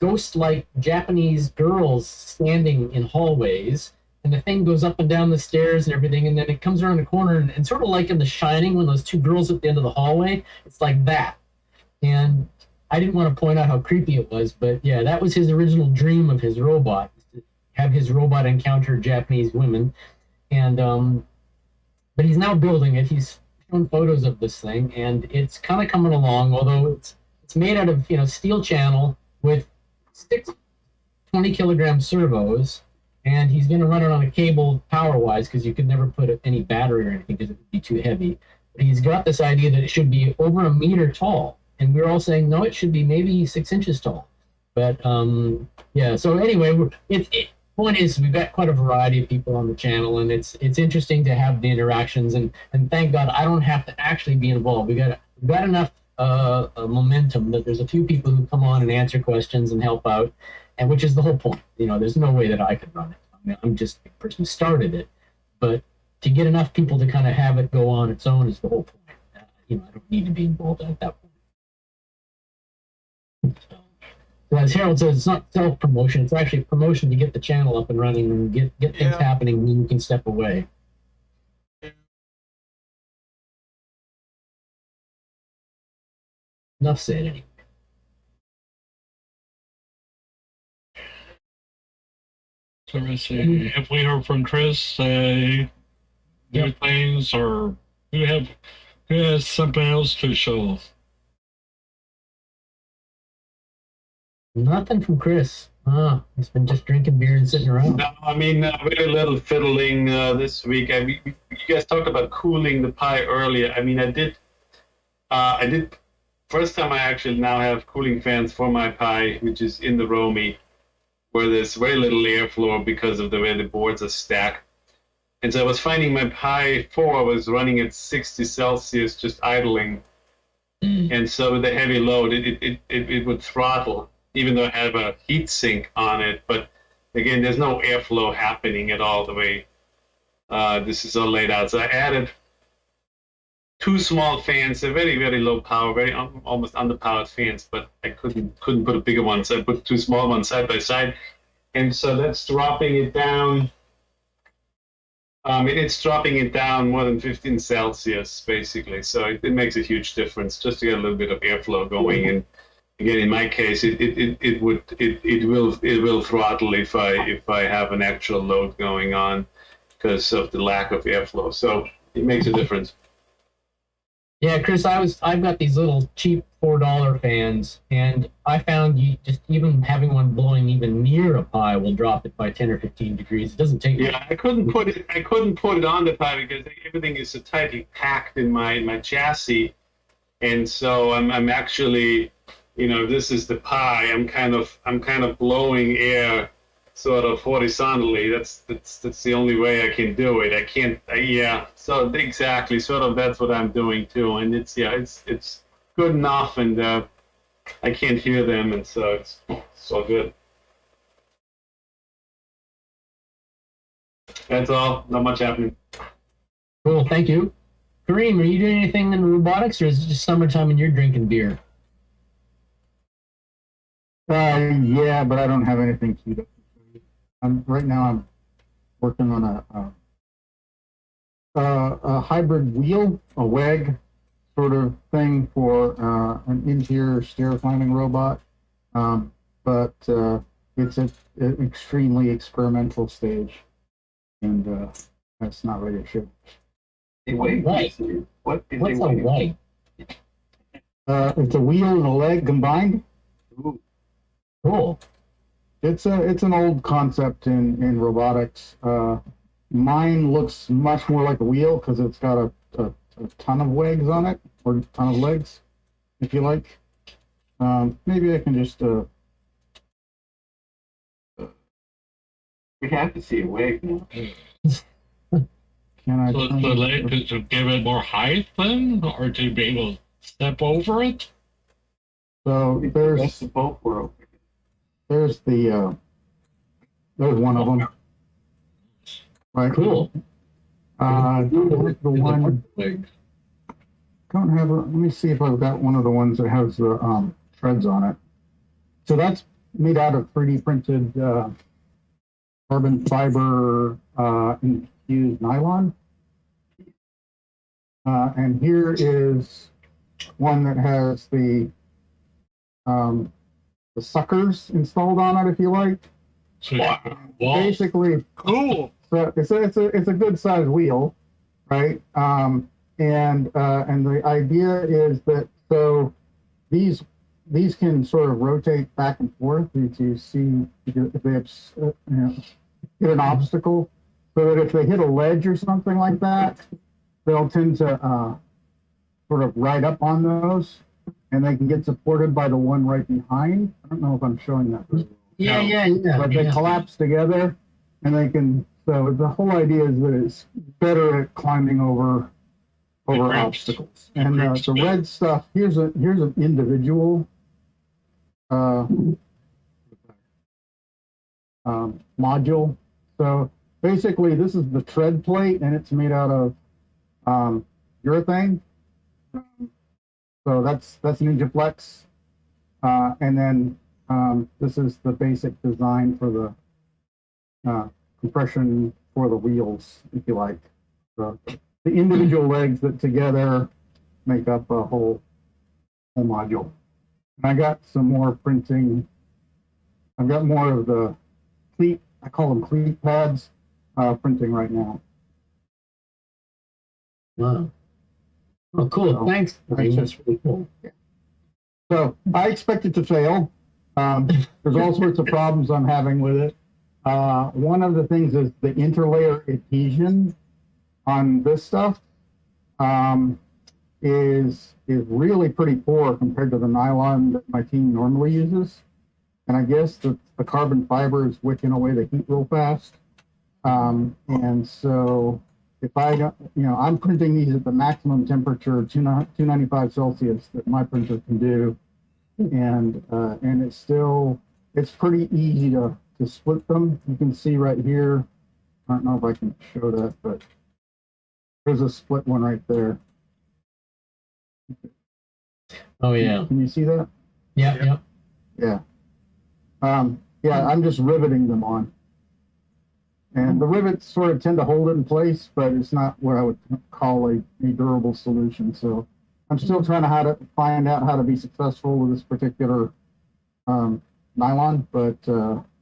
ghost-like Japanese girls standing in hallways, and the thing goes up and down the stairs and everything, and then it comes around the corner, and sort of like in The Shining when those two girls at the end of the hallway, it's like that. And I didn't want to point out how creepy it was, but yeah, that was his original dream of his robot, to have his robot encounter Japanese women. And but he's now building it. He's shown photos of this thing, and it's kind of coming along, although it's made out of steel channel with 6 20-kilogram servos, and he's going to run it on a cable power-wise because you could never put any battery or anything because it would be too heavy. But he's got this idea that it should be over 1 meter tall. And we're all saying, no, it should be maybe 6 inches tall. But, yeah, so anyway, point is we've got quite a variety of people on the channel, and it's interesting to have the interactions. And thank God I don't have to actually be involved. We've got enough momentum that there's a few people who come on and answer questions and help out, and which is the whole point. There's no way that I could run it. I mean, I'm just the person who started it. But to get enough people to kind of have it go on its own is the whole point. I don't need to be involved at that point. So as Harold says, it's not self-promotion, it's actually promotion to get the channel up and running and get things happening, and then you can step away. Enough said anyway. So let's see, have we heard from Chris new things, or who has something else to show? Nothing from Chris. He's been just drinking beer and sitting around. No, I mean, very little fiddling this week. You guys talked about cooling the pie earlier. I mean, I did. First time I actually now have cooling fans for my pie, which is in the Romy, where there's very little airflow because of the way the boards are stacked. And so I was finding my Pi 4 was running at 60 Celsius, just idling. And so with the heavy load, it would throttle, even though I have a heat sink on it. But again, there's no airflow happening at all the way this is all laid out. So I added 2 small fans. They're very, very low power, very almost underpowered fans, but I couldn't put a bigger one. So I put 2 small ones side by side. And so that's dropping it down. It's dropping it down more than 15 Celsius, basically. So it makes a huge difference just to get a little bit of airflow going. And again, in my case, it will throttle if I have an actual load going on because of the lack of airflow. So it makes a difference. Yeah, Chris, I've got these little cheap $4 fans, and I found you just even having one blowing even near a Pi will drop it by 10 or 15 degrees. It doesn't take. Yeah, I couldn't put it on the Pi because everything is so tightly packed in my chassis, and so I'm actually, this is the Pi. I'm kind of blowing air sort of horizontally. That's the only way I can do it. I can't. Yeah. So exactly, sort of that's what I'm doing too, and it's good enough, and I can't hear them, and so it's all good. That's all. Not much happening. Cool, thank you. Kareem, are you doing anything in robotics, or is it just summertime and you're drinking beer? Yeah, but I don't have anything queued up. Right now I'm working on a hybrid wheel, a WEG sort of thing for an interior stair climbing robot, but it's an extremely experimental stage, and that's not ready to ship. What is a WEG? It's a wheel and a leg combined. Ooh. Cool. It's an old concept in robotics. Mine looks much more like a wheel because it's got a ton of legs on it, or a ton of legs, if you like. Maybe I can just. We have to see a wig now. Can I? So the leg to give it more height then, or to be able to step over it? So there's the boat world. There's the there's one of them. Right. Cool. The one. Don't have a. Let me see if I've got one of the ones that has the treads on it. So that's made out of 3D printed carbon fiber infused nylon. And here is one that has the suckers installed on it, if you like. Wow. Basically, Cool. so it's a good sized wheel, right? And the idea is that so these can sort of rotate back and forth to see if they hit an obstacle, so that if they hit a ledge or something like that, they'll tend to sort of ride up on those, and they can get supported by the one right behind. I don't know if I'm showing that very well. Yeah. But they collapse together, and they can. So the whole idea is that it's better at climbing over obstacles. And the red stuff. Here's an individual module. So basically, this is the tread plate, and it's made out of urethane. So that's Ninjaflex, and then this is the basic design for the compression for the wheels, if you like. So the individual legs that together make up a whole module. And I got some more printing. I've got more of the cleat. I call them cleat pads printing right now. Wow. Oh, cool. So, Thanks. That's really cool. So I expect it to fail. There's all sorts of problems I'm having with it. One of the things is the interlayer adhesion on this stuff is really pretty poor compared to the nylon that my team normally uses. and I guess the carbon fiber is wicking away the heat real fast. And so if I don't, I'm printing these at the maximum temperature, 295 Celsius that my printer can do. And it's pretty easy to split them. You can see right here, I don't know if I can show that, but there's a split one right there. Oh yeah. Can you see that? Yeah. Yeah. Yeah, I'm just riveting them on. And the rivets sort of tend to hold it in place, but it's not what I would call a durable solution. So I'm still trying to find out how to be successful with this particular nylon, but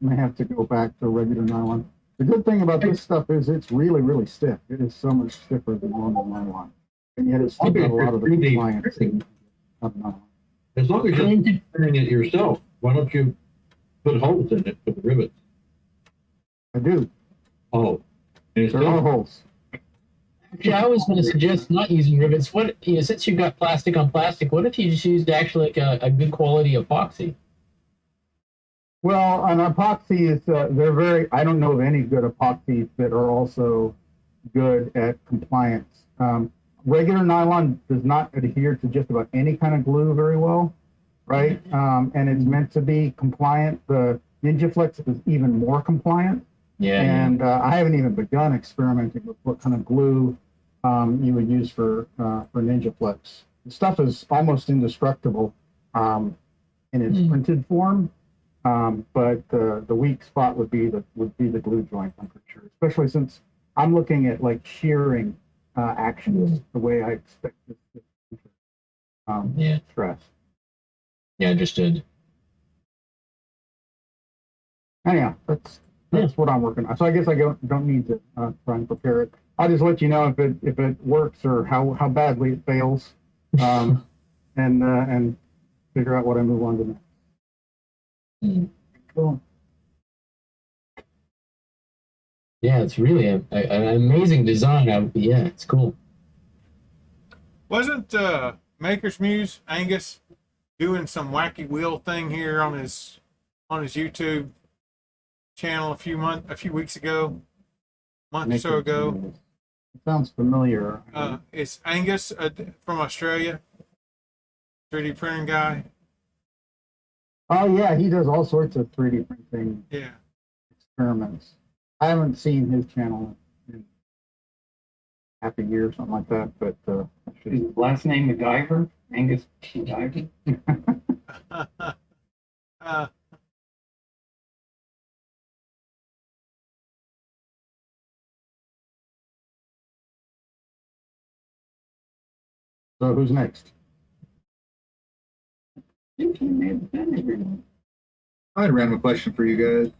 may have to go back to regular nylon. The good thing about this stuff is it's really, really stiff. It is so much stiffer than normal nylon. And yet it's still got a lot of the compliance of nylon. As long as you're doing it yourself, why don't you put holes in it for the rivets? I do. Oh, there are holes. Actually, I was going to suggest not using rivets. What, since you've got plastic on plastic, what if you just used actually like a good quality epoxy? Well, an epoxy is they're very. I don't know of any good epoxies that are also good at compliance. Regular nylon does not adhere to just about any kind of glue very well, right? And it's meant to be compliant. The NinjaFlex is even more compliant. Yeah. And I haven't even begun experimenting with what kind of glue you would use for NinjaFlex. The stuff is almost indestructible in its printed form, but the weak spot would be the glue joint temperature, especially since I'm looking at like shearing actions the way I expect this to stress. Yeah, understood. Anyhow, that's what I'm working on. So I guess I don't need to try and prepare it. I'll just let you know if it works or how badly it fails, and figure out what I move on to next. Cool. Yeah, it's really an amazing design. Yeah, it's cool. Wasn't Maker's Muse Angus doing some wacky wheel thing here on his YouTube channel a few weeks ago, month or so ago? It sounds familiar. It's Angus from Australia, 3D printing guy. Oh yeah, he does all sorts of 3D printing experiments. I haven't seen his channel in half a year or something like that, but his last name MacGyver, Angus MacGyver. So who's next? I had a random question for you guys.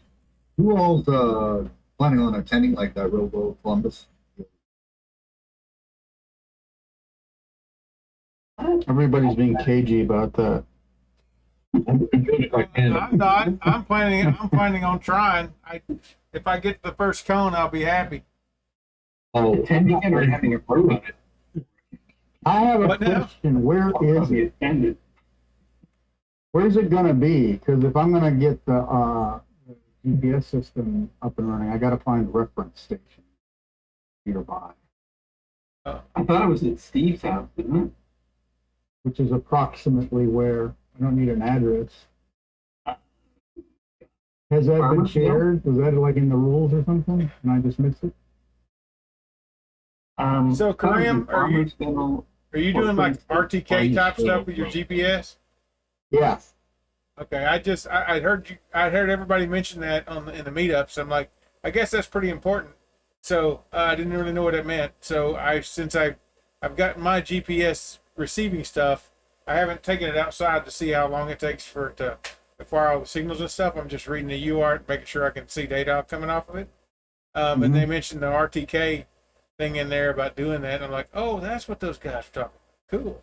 Who all's planning on attending like that Robo Columbus? Everybody's being cagey about that. I'm not. I'm planning on trying. If I get the first cone, I'll be happy. Oh, Attending it or having a vote on it? I have a question. Where is it? Where's it going to be? Because if I'm going to get the GPS system up and running, I got to find a reference station nearby. I thought it was at Steve's house, didn't it? Which is approximately where. I don't need an address. Has that been shared? Was that like in the rules or something? And I just missed it? So Kareem, are you doing like RTK type stuff with your GPS? Yeah. Okay, I heard everybody mention that in the meetups. I'm like, I guess that's pretty important. So I didn't really know what it meant. So since I've gotten my GPS receiving stuff, I haven't taken it outside to see how long it takes for it to acquire all the signals and stuff. I'm just reading the UART, making sure I can see data coming off of it. And they mentioned the RTK thing in there about doing that. And I'm like, oh, that's what those guys are talking about. Cool.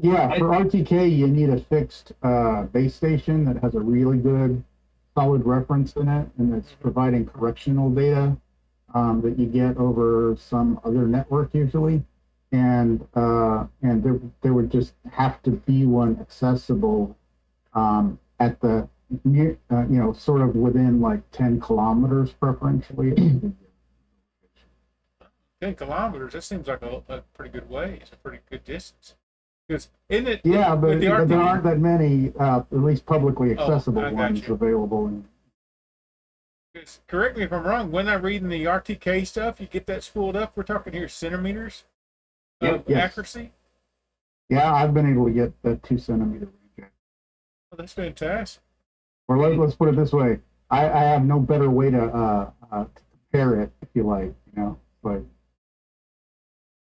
Yeah, for RTK, you need a fixed base station that has a really good, solid reference in it, and that's providing correctional data that you get over some other network usually. And there would just have to be one accessible at the near, sort of within like 10 kilometers preferentially. 10 kilometers, that seems like a pretty good way. It's a pretty good distance. Because isn't it? Yeah, with but the there RTK aren't that many, at least publicly accessible I got ones you. available. In, correct me if I'm wrong. When I'm reading the RTK stuff, you get that spooled up. We're talking here centimeters of Yes. accuracy. yeah, I've been able to get that 2 centimeter range. Oh, that's fantastic. Or let's put it this way: I have no better way to compare it, if you like. But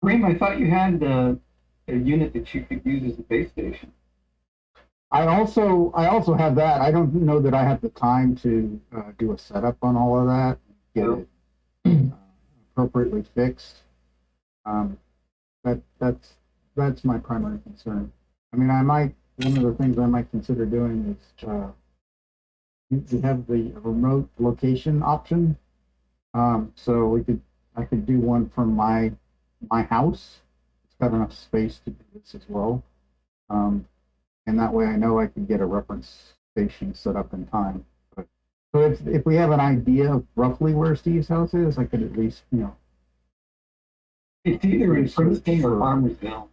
Reem, I thought you had a unit that you could use as a base station. I also have that. I don't know that I have the time to do a setup on all of that, get it appropriately fixed. That's my primary concern. I mean, one of the things I might consider doing is you have the remote location option. So I could do one from my house. It's got enough space to do this as well. And that way I know I can get a reference station set up in time. So if we have an idea of roughly where Steve's house is, I could at least, It's either in Princeton or Farmersville.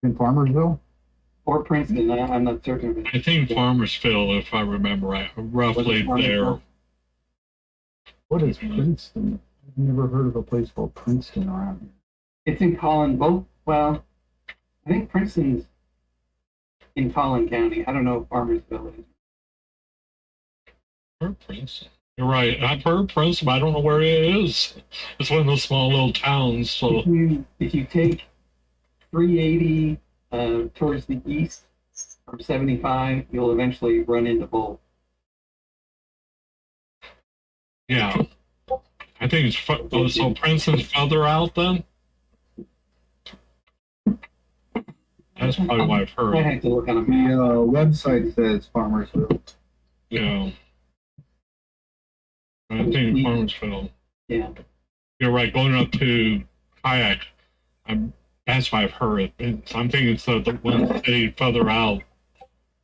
in Farmersville. Or Princeton, I'm not certain of it. I think Farmersville, if I remember right, roughly there. What is Princeton? I've never heard of a place called Princeton around here. It's in Collin, I think Princeton's in Collin County. I don't know if Farmersville is. Heard Princeton. You're right. I've heard Princeton, but I don't know where it is. It's one of those small little towns. So If you take 380 towards the east from 75, you'll eventually run into Bolt. yeah, I think it's so Princeton's further out then. That's probably what I've I heard. had to look on a The map. website says Farmersville. Yeah. I think Farmersville. Yeah. You're right. Going up to Kayak, that's what I've heard. I'm thinking it's the one city further out,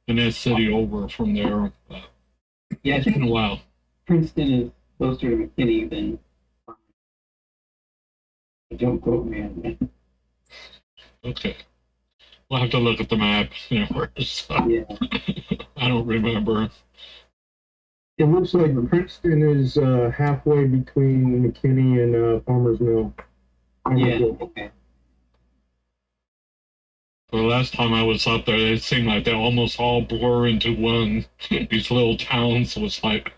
the next city over from there. Yeah, I It's been a think while. Princeton is closer to McKinney than. Don't quote me on that. Okay. We'll have to look at the map. Yeah. I don't remember. It looks like Princeton is halfway between McKinney and Farmers Mill. Yeah. Okay. The last time I was up there, it seemed like they almost all blur into one. These little towns was like.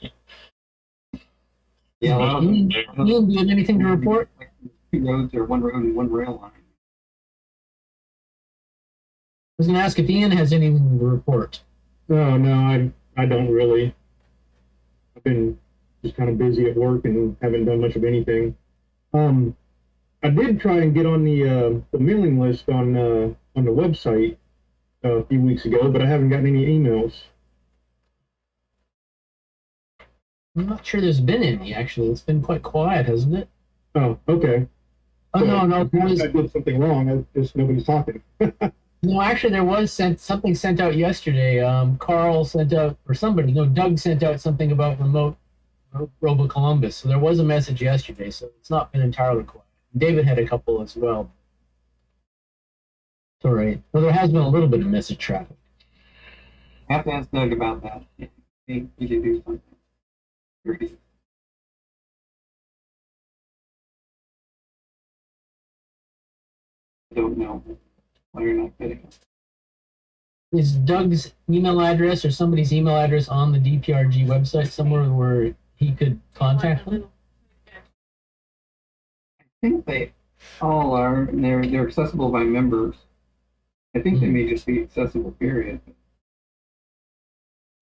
Yeah. Ian, do you have anything to report? 2 roads or 1 road and 1 rail line. I was going to ask if Ian has anything to report. No, I don't really. I've been just kind of busy at work and haven't done much of anything. I did try and get on the mailing list on the website a few weeks ago, but I haven't gotten any emails. I'm not sure there's been any, actually. It's been quite quiet, hasn't it? Oh, okay. Oh, So, no, there was, I did something wrong. Just nobody's talking. no, actually, there was something sent out yesterday. Carl sent out, or somebody, no, Doug sent out something about remote Robo Columbus. So there was a message yesterday, so it's not been entirely quiet. David had a couple as well. It's all right. Well, there has been a little bit of message traffic. I have to ask Doug about that. He can do something. Great. I don't know why you're not getting it. Is Doug's email address or somebody's email address on the DPRG website somewhere where he could contact them? I think they all are, and they're accessible by members. I think they may just be accessible, period.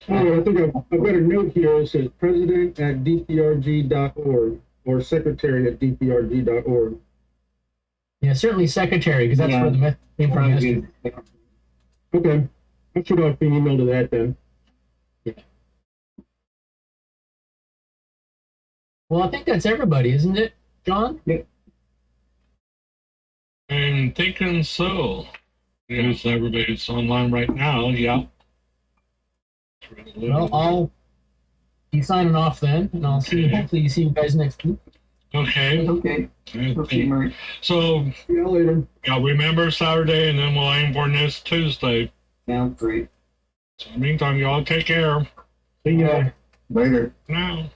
Oh, I think I've got a note here. It says president@dprg.org or secretary@dprg.org. Yeah, certainly secretary, because that's Yeah. where the message came from yesterday. Okay. I should have been emailed to that then. Well, I think that's everybody, isn't it, John? I'm thinking so. Because everybody's online right now, yeah. Well, I'll be signing off then, and I'll see. Hopefully, see you guys next week. Okay. Okay. Okay, Murray. So, See you later. yeah, remember Saturday, and then we'll aim for next Tuesday. Sounds great. So, in the meantime, y'all take care. See ya. Later. Now.